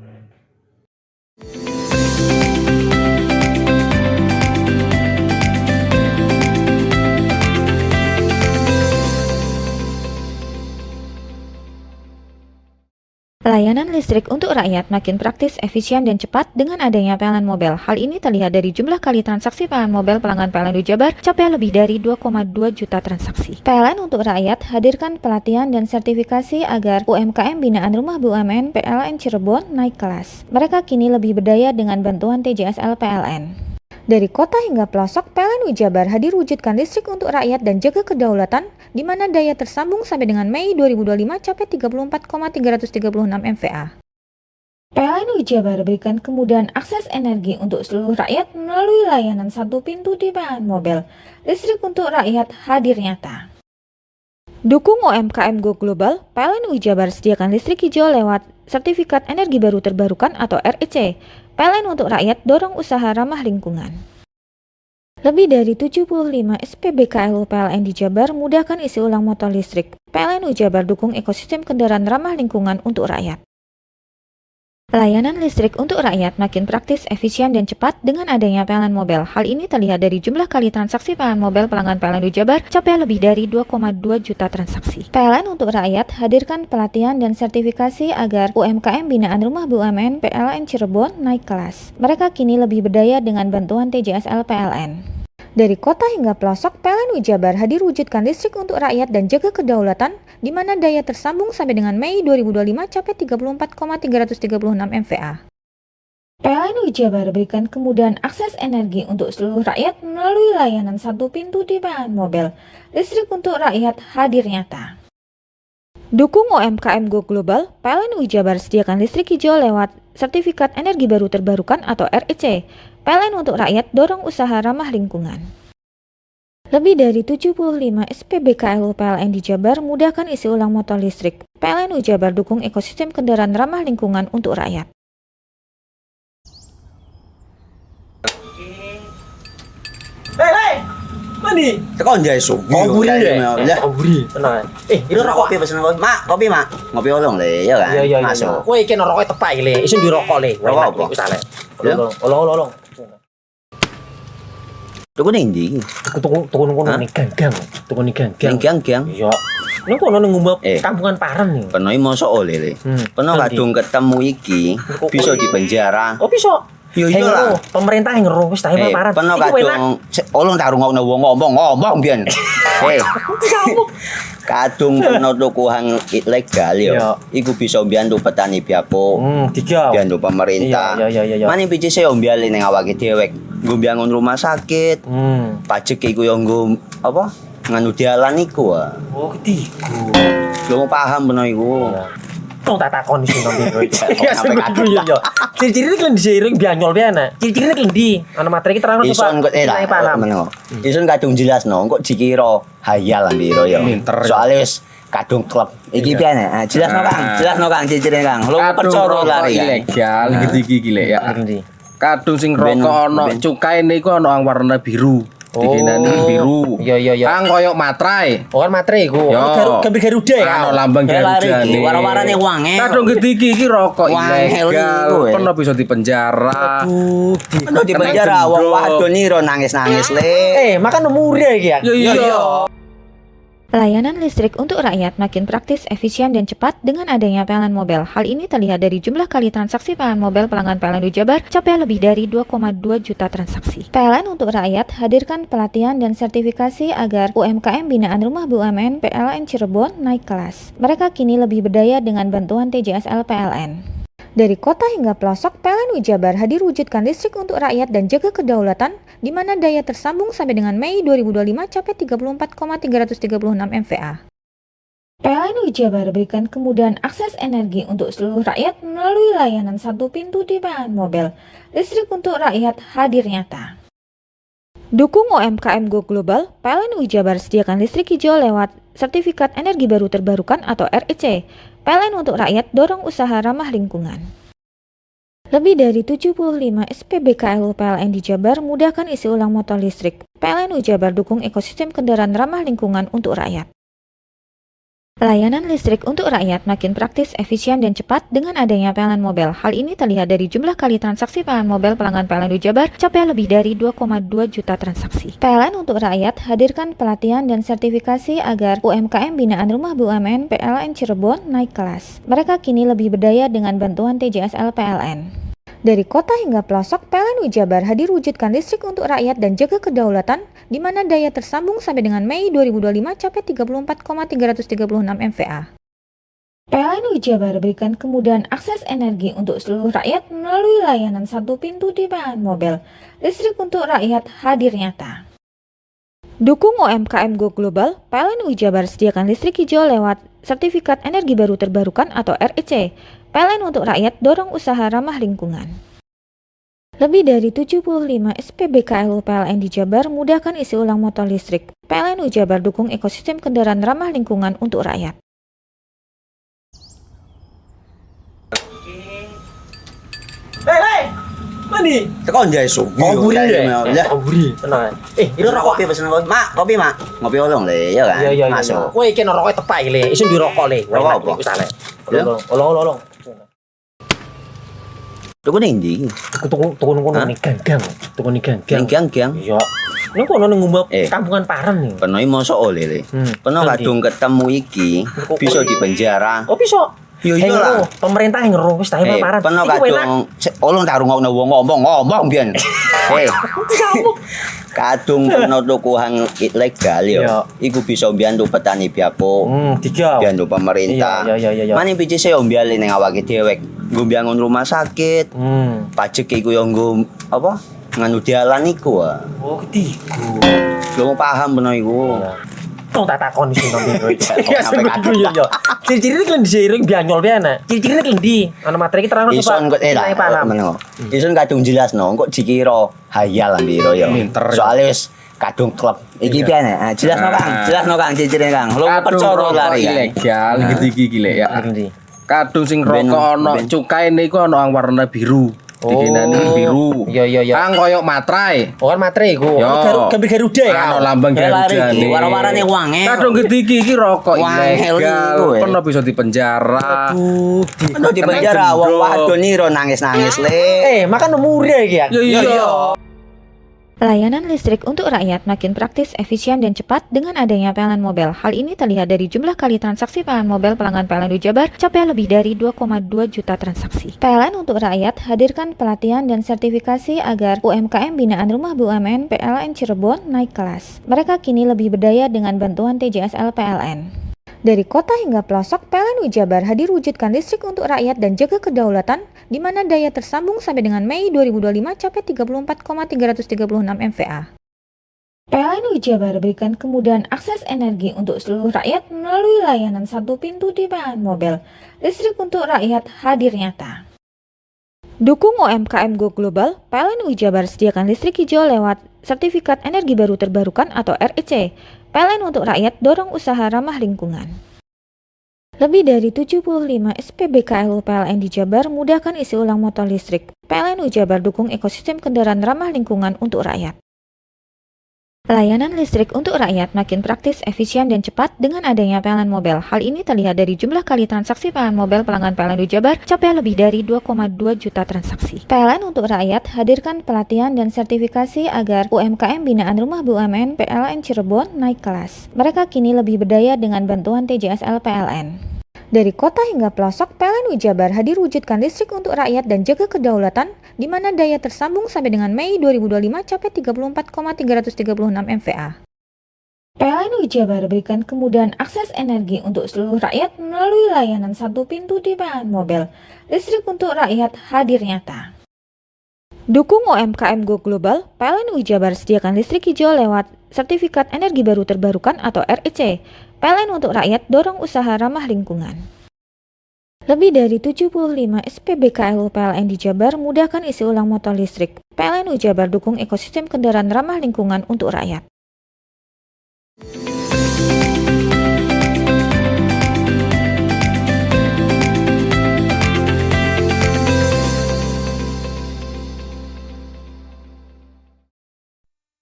Layanan listrik untuk rakyat makin praktis, efisien, dan cepat dengan adanya PLN Mobile. Hal ini terlihat dari jumlah kali transaksi PLN Mobile pelanggan PLN di Jabar capai lebih dari 2,2 juta transaksi. PLN untuk rakyat hadirkan pelatihan dan sertifikasi agar UMKM binaan Rumah BUMN PLN Cirebon naik kelas. Mereka kini lebih berdaya dengan bantuan TJSL PLN. Dari kota hingga pelosok, PLN Jabar hadir wujudkan listrik untuk rakyat dan jaga kedaulatan, di mana daya tersambung sampai dengan Mei 2025 capai 34,336 MVA. PLN Jabar berikan kemudahan akses energi untuk seluruh rakyat melalui layanan satu pintu di PLN Mobile. Listrik untuk rakyat hadir nyata. Dukung UMKM Go Global, PLN Jabar sediakan listrik hijau lewat Sertifikat Energi Baru Terbarukan atau REC. PLN untuk rakyat dorong usaha ramah lingkungan. Lebih dari 75 SPBKLU PLN di Jabar mudahkan isi ulang motor listrik. PLN Jabar dukung ekosistem kendaraan ramah lingkungan untuk rakyat. Layanan listrik untuk rakyat makin praktis, efisien, dan cepat dengan adanya PLN Mobile. Hal ini terlihat dari jumlah kali transaksi PLN Mobile pelanggan PLN di Jabar capai lebih dari 2,2 juta transaksi. PLN untuk rakyat hadirkan pelatihan dan sertifikasi agar UMKM binaan Rumah BUMN PLN Cirebon naik kelas. Mereka kini lebih berdaya dengan bantuan TJSL PLN. Dari kota hingga pelosok, PLN Jabar hadir wujudkan listrik untuk rakyat dan jaga kedaulatan, di mana daya tersambung sampai dengan Mei 2025 capai 34,336 MVA. PLN Jabar berikan kemudahan akses energi untuk seluruh rakyat melalui layanan satu pintu di PLN Mobile. Listrik untuk rakyat hadir nyata. Dukung UMKM Go Global, PLN Jabar sediakan listrik hijau lewat Sertifikat Energi Baru Terbarukan atau REC. PLN untuk rakyat dorong usaha ramah lingkungan. Lebih dari 75 SPBKLU PLN di Jabar mudahkan isi ulang motor listrik. PLN Jabar dukung ekosistem kendaraan ramah lingkungan untuk rakyat. Hei, mandi. Tekan jaya su. Koburi ya. Koburi. Tenang. Ini rokok. Kopi pesen kopi. Mak, kopi mak. Ngopi olong le, ya kan? Iya. Masuk. Kowe iki rokoknya tepak iki le. Isin dirokok le. Rokok apa? Wis ale. Olong. Tuku ning ndi? Tuku kono ning ganggang. Tuku ning ganggang. Ning ganggang. Iya. Ning kono ning ngumbat kampungan Paren nih. Peno mosok oleh le. Peno kadung ketemu iki bisa dipenjara. Oh bisa. Yo lah. Pemerintah yang ngeru wis ta Paren. Peno kadung olong tak rungokno wong ngomong biyen. Kadung peno tuku hang ilegal yo. Iku bisa mbiyantu petani biapo. Mbiyantu pemerintah. Iya. Mane picise yo mbiali ning awake dhewe. Nggo mbiyangun rumah sakit. Pajak iku yo nggo apa? Nganu dalan iku. Oh, ketiku. Lu paham peno iku. Tong tak takon sing nang biro iki. Ya sampe yo. Ciri-ciri iki diseiring bianyol piye ana? Ciri-cirine klendi. Ana materi iki terang to, Pak. Ison kok meneng. Ison kadung jelasno, kok dikira hayal lan biro yo. Soale wis kadung klub. Iki piye ana? Jelasno Kang, ciri-cirine Kang. Lu percaya lari ilegal iki le ya. Kadung sing rokok ana cukaine iku ana warna biru. Dikinani biru. Iya. Kang koyo materai. Oh kan materai iku. Gambar Garuda ya. Ano lambang Garuda nih. Warna-warnane wange. Kadung iki rokok ilegal. Pernah bisa dipenjara. Pernah dipenjara wong wadon iro nangis-nangis le. Makan murah iki ya. Iya. Layanan listrik untuk rakyat makin praktis, efisien, dan cepat dengan adanya PLN Mobile. Hal ini terlihat dari jumlah kali transaksi PLN Mobile pelanggan PLN di Jabar capai lebih dari 2,2 juta transaksi. PLN untuk rakyat hadirkan pelatihan dan sertifikasi agar UMKM binaan Rumah BUMN PLN Cirebon naik kelas. Mereka kini lebih berdaya dengan bantuan TJSL PLN. Dari kota hingga pelosok, PLN Jabar hadir wujudkan listrik untuk rakyat dan jaga kedaulatan, di mana daya tersambung sampai dengan Mei 2025 capai 34,336 MVA. PLN Jabar berikan kemudahan akses energi untuk seluruh rakyat melalui layanan satu pintu di PLN Mobile. Listrik untuk rakyat hadir nyata. Dukung UMKM Go Global, PLN Jabar sediakan listrik hijau lewat Sertifikat Energi Baru Terbarukan atau REC. PLN untuk rakyat dorong usaha ramah lingkungan. Lebih dari 75 SPBKLU PLN di Jabar mudahkan isi ulang motor listrik. PLN Jabar dukung ekosistem kendaraan ramah lingkungan untuk rakyat. Layanan listrik untuk rakyat makin praktis, efisien, dan cepat dengan adanya PLN Mobile. Hal ini terlihat dari jumlah kali transaksi PLN Mobile pelanggan PLN di Jabar capai lebih dari 2,2 juta transaksi. PLN untuk rakyat hadirkan pelatihan dan sertifikasi agar UMKM binaan Rumah BUMN PLN Cirebon naik kelas. Mereka kini lebih berdaya dengan bantuan TJSL PLN. Dari kota hingga pelosok, PLN Jabar hadir wujudkan listrik untuk rakyat dan jaga kedaulatan, di mana daya tersambung sampai dengan Mei 2025 capai 34,336 MVA. PLN Jabar berikan kemudahan akses energi untuk seluruh rakyat melalui layanan satu pintu di PLN Mobile. Listrik untuk rakyat hadir nyata. Dukung UMKM Go Global, PLN Jabar sediakan listrik hijau lewat Sertifikat Energi Baru Terbarukan atau REC. PLN untuk rakyat dorong usaha ramah lingkungan. Lebih dari 75 SPBKLU PLN di Jabar mudahkan isi ulang motor listrik. PLN Jabar dukung ekosistem kendaraan ramah lingkungan untuk rakyat. Hei, mandi. Tekan jaya sugi. Koburi ya. Koburi. Tenang. Ini rokok kopi pesen kopi. Mak, kopi mak. Ngopi olong le, ya kan? Iya. Masuk. Kowe iki rokoknya tepak iki le. Isun dirokok le. Rokok apa? Wis ale. Ya. Olong. Tuku ning ndi? Tuku ning ganggang. Tuku ning ganggang. Ning gang-gang. Iya. Ning kono ning ngumbah kampungan Paren nih. Peno mosok oleh le. Peno kadung ketemu iki bisa dipenjara. Oh bisa. Yo iya lah. Pemerintah yang ngeru wis tahe Paren. Peno kadung olong tak rungokno wong ngomong biyen. Kadung peno tuku hang ilegal yo. Iku bisa mbiyantu petani biapo. Mbiyantu pemerintah. Iya. Mane pici se ombyale ning awake dhewek. Nggo mbiyangun rumah sakit. Pajak iku yo nggo apa? Nganu dalan iku. Oh, ketiku. Lu paham peno iku. Tong tak takon sing nang biro iki. Ya sebegitu yo. Ciri-ciri iki diseiring bianyol piye ana. Ciri-cirine klendi. Ana materi iki terang Ison kok paham. Ison kadung jelasno kok dikira hayal lan biro yo. Soale wis kadung klub. Iki piye nek? Jelasno Kang ciri-cirine Kang. Lu percaya lari ilegal iki lek ya. Kadung sing rokok ana cukaine iku ana warna biru. Dikenani biru. Iya. Kang koyo materai. Oh kan materai iku. Gambar Garuda ya. Ana lambang Garuda. Warna-warnane wange. Kadung gedhi iki rokok ilegal. Peno bisa dipenjara. Peno dipenjara wong wadon iro nangis-nangis le. Makan murah iki ya. Iya. Layanan listrik untuk rakyat makin praktis, efisien, dan cepat dengan adanya PLN Mobile. Hal ini terlihat dari jumlah kali transaksi PLN Mobile pelanggan PLN di Jabar capai lebih dari 2,2 juta transaksi. PLN untuk rakyat hadirkan pelatihan dan sertifikasi agar UMKM binaan Rumah BUMN PLN Cirebon naik kelas. Mereka kini lebih berdaya dengan bantuan TJSL PLN. Dari kota hingga pelosok, PLN Jabar hadir wujudkan listrik untuk rakyat dan jaga kedaulatan, di mana daya tersambung sampai dengan Mei 2025 capai 34,336 MVA. PLN Jabar berikan kemudahan akses energi untuk seluruh rakyat melalui layanan satu pintu di PLN Mobile. Listrik untuk rakyat hadir nyata. Dukung UMKM Go Global, PLN Jabar sediakan listrik hijau lewat Sertifikat Energi Baru Terbarukan atau REC. PLN untuk rakyat dorong usaha ramah lingkungan. Lebih dari 75 SPBKLU PLN di Jabar mudahkan isi ulang motor listrik. PLN Jabar dukung ekosistem kendaraan ramah lingkungan untuk rakyat. Layanan listrik untuk rakyat makin praktis, efisien, dan cepat dengan adanya PLN Mobile. Hal ini terlihat dari jumlah kali transaksi PLN Mobile pelanggan PLN Jabar capai lebih dari 2,2 juta transaksi. PLN untuk rakyat hadirkan pelatihan dan sertifikasi agar UMKM binaan Rumah BUMN PLN Cirebon naik kelas. Mereka kini lebih berdaya dengan bantuan TJSL PLN. Dari kota hingga pelosok, PLN Jabar hadir wujudkan listrik untuk rakyat dan jaga kedaulatan, di mana daya tersambung sampai dengan Mei 2025 capai 34,336 MVA. PLN Jabar berikan kemudahan akses energi untuk seluruh rakyat melalui layanan satu pintu di PLN Mobile. Listrik untuk rakyat hadir nyata. Dukung UMKM Go Global, PLN Jabar sediakan listrik hijau lewat Sertifikat Energi Baru Terbarukan atau REC. PLN untuk rakyat dorong usaha ramah lingkungan. Lebih dari 75 SPBKLU PLN di Jabar mudahkan isi ulang motor listrik. PLN Jabar dukung ekosistem kendaraan ramah lingkungan untuk rakyat.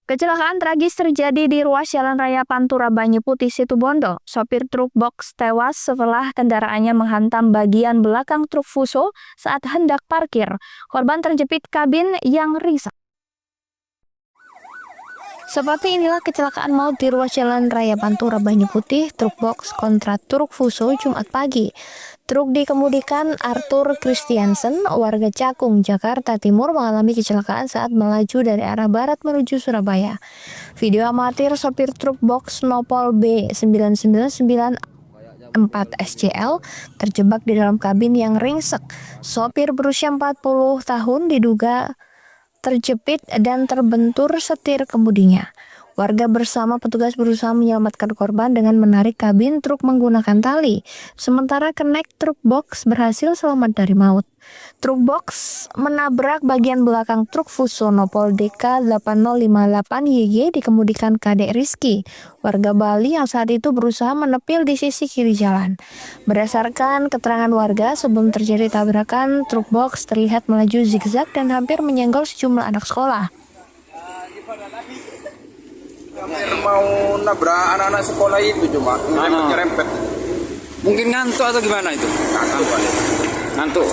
Kecelakaan tragis terjadi di ruas Jalan Raya Pantura Banyu Putih Situbondo. Sopir truk box tewas setelah kendaraannya menghantam bagian belakang truk Fuso saat hendak parkir. Korban terjepit kabin yang ringsek. Seperti inilah kecelakaan maut di ruas Jalan Raya Pantura Banyu Putih, truk box kontra truk Fuso Jumat pagi. Truk dikemudikan Arthur Christiansen, warga Cakung, Jakarta Timur, mengalami kecelakaan saat melaju dari arah barat menuju Surabaya. Video amatir sopir truk box Nopol B9994 SCL terjebak di dalam kabin yang ringsek. Sopir berusia 40 tahun diduga terjepit dan terbentur setir kemudinya. Warga bersama petugas berusaha menyelamatkan korban dengan menarik kabin truk menggunakan tali. Sementara kenek truk box berhasil selamat dari maut. Truk box menabrak bagian belakang truk Fuso Nopol DK 8058YY dikemudikan Kadek Rizky, warga Bali yang saat itu berusaha menepil di sisi kiri jalan. Berdasarkan keterangan warga, sebelum terjadi tabrakan, truk box terlihat melaju zigzag dan hampir menyenggol sejumlah anak sekolah. Hampir mau nabrak anak-anak sekolah itu cuma nyerempet. Mungkin ngantuk atau gimana itu? Ngantuk.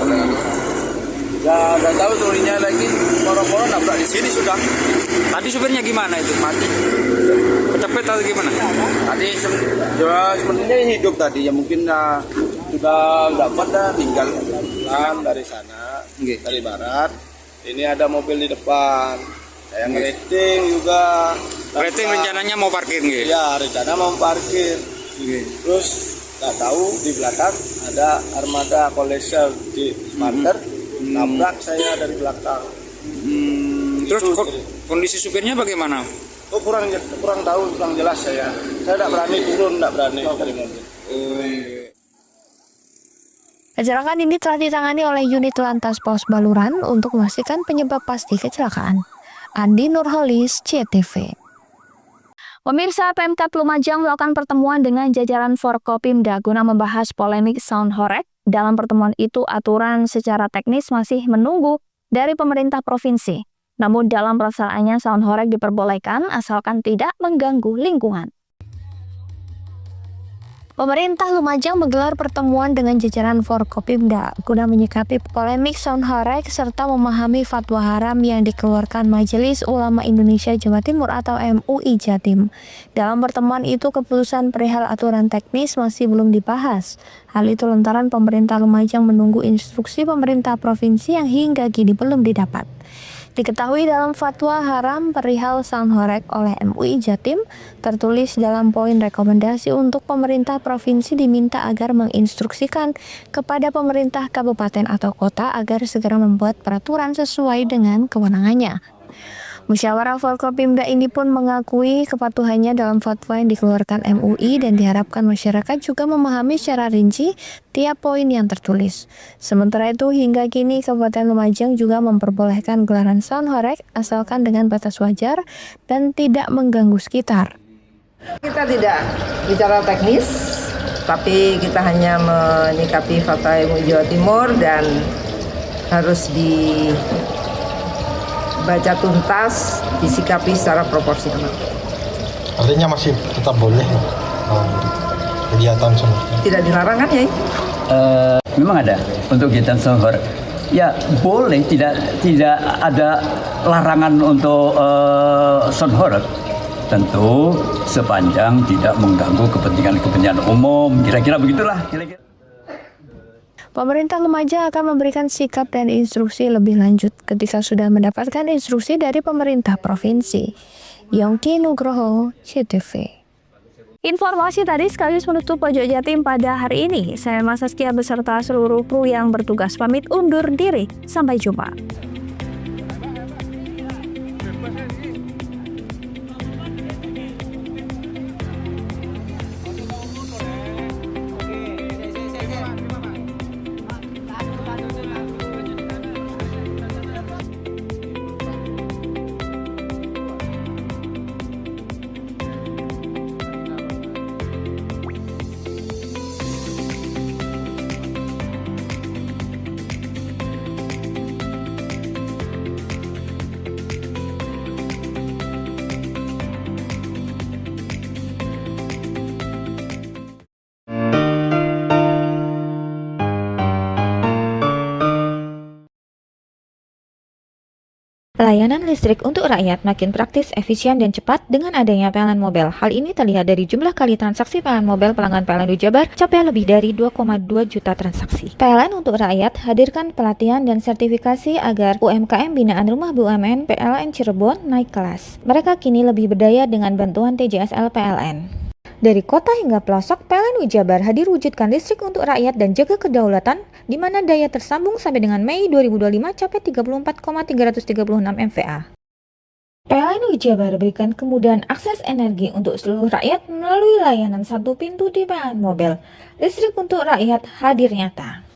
Ya nggak tahu sorinya lagi. Moro-moro nabrak di sini sudah. Tadi supirnya gimana itu? Mati. Kecepet atau gimana? Tadi sebenarnya hidup tadi ya mungkin sudah dapat dah tinggal pulang dari sana dari barat. Ini ada mobil di depan. Saya ngerating juga. Rating rencananya mau parkir nggih? Ya, rencana mau parkir. Terus nggak tahu di belakang ada armada kolektor di Smarter, nabrak saya dari belakang. Terus kondisi supirnya bagaimana? Oh, kurang tahu, kurang jelas saya. Saya tidak berani turun, tidak berani dari mobil. Kecelakaan ini telah ditangani oleh unit Lantas Pos Baluran untuk memastikan penyebab pasti kecelakaan. Andi Nurholis, CTV. Pemirsa, Pemkab Lumajang melakukan pertemuan dengan jajaran Forkopimda guna membahas polemik sound horeg. Dalam pertemuan itu, aturan secara teknis masih menunggu dari pemerintah provinsi. Namun dalam pelaksanaannya sound horeg diperbolehkan asalkan tidak mengganggu lingkungan. Pemerintah Lumajang menggelar pertemuan dengan jajaran Forkopimda guna menyikapi polemik sound horeg serta memahami fatwa haram yang dikeluarkan Majelis Ulama Indonesia Jawa Timur atau MUI Jatim. Dalam pertemuan itu, keputusan perihal aturan teknis masih belum dibahas. Hal itu lantaran pemerintah Lumajang menunggu instruksi pemerintah provinsi yang hingga kini belum didapat. Diketahui dalam fatwa haram perihal sound horeg oleh MUI Jatim, tertulis dalam poin rekomendasi untuk pemerintah provinsi diminta agar menginstruksikan kepada pemerintah kabupaten atau kota agar segera membuat peraturan sesuai dengan kewenangannya. Musyawarah Forkopimda ini pun mengakui kepatuhannya dalam fatwa yang dikeluarkan MUI dan diharapkan masyarakat juga memahami secara rinci tiap poin yang tertulis. Sementara itu, hingga kini Kabupaten Lumajang juga memperbolehkan gelaran sound horeg asalkan dengan batas wajar dan tidak mengganggu sekitar. Kita tidak bicara teknis, tapi kita hanya menyikapi fatwa MUI Jawa Timur dan harus dibaca tuntas, disikapi secara proporsional. Artinya masih tetap boleh kegiatan sahur. Tidak dilarang kan ya? Memang ada untuk kegiatan sahur. Ya boleh, tidak ada larangan untuk sahur. Tentu sepanjang tidak mengganggu kepentingan umum. Kira-kira begitulah. Pemerintah Lumajang akan memberikan sikap dan instruksi lebih lanjut ketika sudah mendapatkan instruksi dari pemerintah provinsi. Yongki Nugroho, CTV. Informasi tadi sekaligus menutup Pojok Jatim pada hari ini. Saya Mas Saskia beserta seluruh kru yang bertugas pamit undur diri. Sampai jumpa. Layanan listrik untuk rakyat makin praktis, efisien, dan cepat dengan adanya PLN Mobile. Hal ini terlihat dari jumlah kali transaksi PLN Mobile pelanggan PLN Jabar capai lebih dari 2,2 juta transaksi. PLN untuk rakyat hadirkan pelatihan dan sertifikasi agar UMKM binaan Rumah BUMN PLN Cirebon naik kelas. Mereka kini lebih berdaya dengan bantuan TJSL PLN. Dari kota hingga pelosok, PLN Jabar hadir wujudkan listrik untuk rakyat dan jaga kedaulatan, di mana daya tersambung sampai dengan Mei 2025 capai 34,336 MVA. PLN Jabar berikan kemudahan akses energi untuk seluruh rakyat melalui layanan satu pintu di PLN Mobile. Listrik untuk rakyat hadir nyata.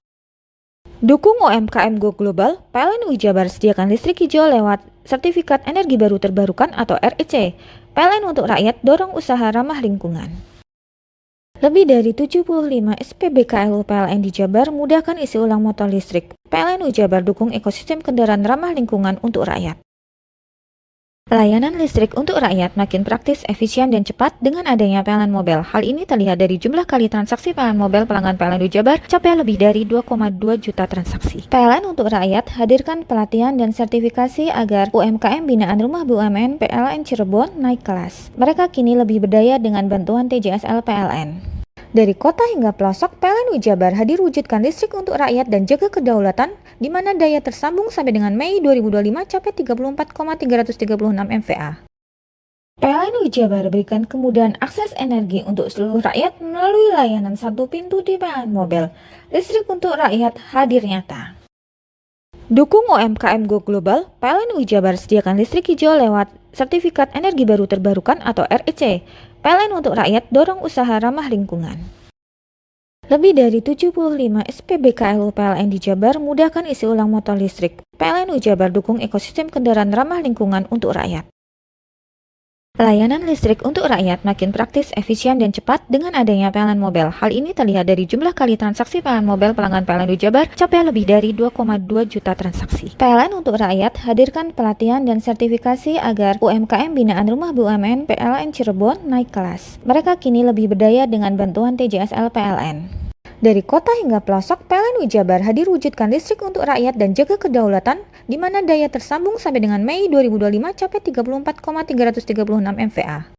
Dukung UMKM Go Global, PLN Jabar sediakan listrik hijau lewat Sertifikat Energi Baru Terbarukan atau REC. PLN untuk rakyat dorong usaha ramah lingkungan. Lebih dari 75 SPBKLU PLN di Jabar mudahkan isi ulang motor listrik. PLN Jabar dukung ekosistem kendaraan ramah lingkungan untuk rakyat. Layanan listrik untuk rakyat makin praktis, efisien, dan cepat dengan adanya PLN Mobile. Hal ini terlihat dari jumlah kali transaksi PLN Mobile pelanggan PLN Jabar capai lebih dari 2,2 juta transaksi. PLN untuk rakyat hadirkan pelatihan dan sertifikasi agar UMKM binaan Rumah BUMN PLN Cirebon naik kelas. Mereka kini lebih berdaya dengan bantuan TJSL PLN. Dari kota hingga pelosok, PLN Jabar hadir wujudkan listrik untuk rakyat dan jaga kedaulatan, di mana daya tersambung sampai dengan Mei 2025 capai 34,336 MVA. PLN Jabar berikan kemudahan akses energi untuk seluruh rakyat melalui layanan satu pintu di PLN Mobile. Listrik untuk rakyat hadir nyata. Dukung UMKM Go Global, PLN Jabar sediakan listrik hijau lewat Sertifikat Energi Baru Terbarukan atau REC. PLN untuk rakyat dorong usaha ramah lingkungan. Lebih dari 75 SPBKLU PLN di Jabar mudahkan isi ulang motor listrik. PLN Jabar dukung ekosistem kendaraan ramah lingkungan untuk rakyat. Layanan listrik untuk rakyat makin praktis, efisien, dan cepat dengan adanya PLN Mobile. Hal ini terlihat dari jumlah kali transaksi PLN Mobile pelanggan PLN Jabar capai lebih dari 2,2 juta transaksi. PLN untuk rakyat hadirkan pelatihan dan sertifikasi agar UMKM binaan Rumah BUMN PLN Cirebon naik kelas. Mereka kini lebih berdaya dengan bantuan TJSL PLN. Dari kota hingga pelosok, PLN Jabar hadir wujudkan listrik untuk rakyat dan jaga kedaulatan, di mana daya tersambung sampai dengan Mei 2025 capai 34,336 MVA.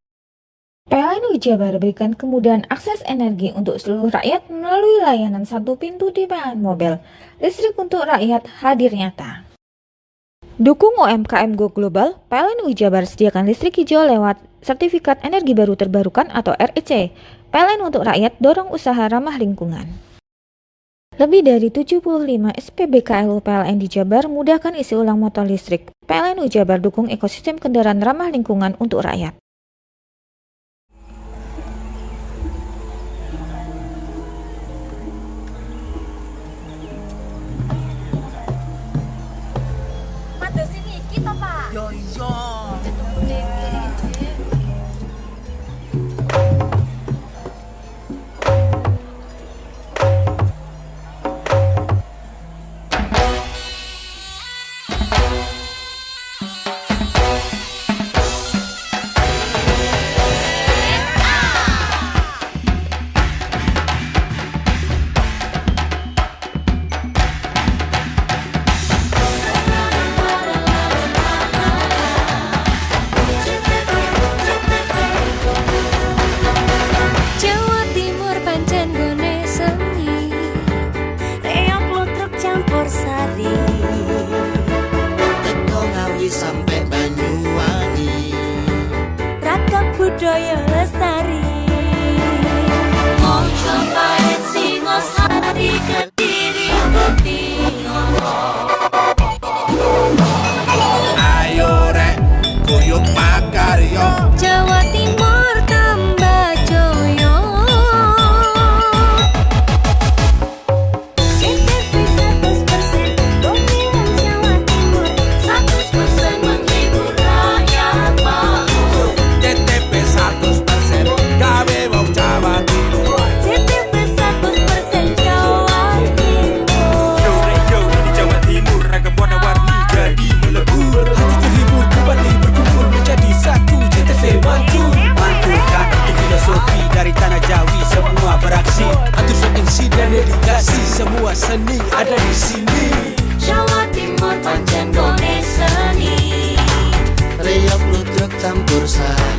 PLN Jabar berikan kemudahan akses energi untuk seluruh rakyat melalui layanan satu pintu di PLN Mobile. Listrik untuk rakyat hadir nyata. Dukung UMKM Go Global, PLN Jabar sediakan listrik hijau lewat Sertifikat Energi Baru Terbarukan atau REC. PLN untuk rakyat dorong usaha ramah lingkungan. Lebih dari 75 SPBKLU PLN di Jabar mudahkan isi ulang motor listrik. PLN Jabar dukung ekosistem kendaraan ramah lingkungan untuk rakyat. budaya lestari. Mojopahit, Singosari, Kediri, Kutingono. Ayo rek, kuyup makaryo. Jawa Timur tambah joyo. CTV 100% dongeng wong Jawa Timur, 100% menghibur rakyat makmur. CTV 100% gawe wong Jawa Timur. CTV 100% Jawa Timur. Yo di Jawa Timur ragam warna-warni jadi melebur. Hati terhibur kembali berkumpul menjadi satu. CTV Mantu mantulkan untuk filosofi dari tanah Jawi, semua beraksi. Atur MC dan dedikasi, semua seni ada di sini. Jawa Timur pancen gone seni. Reyok ludruk campur sari.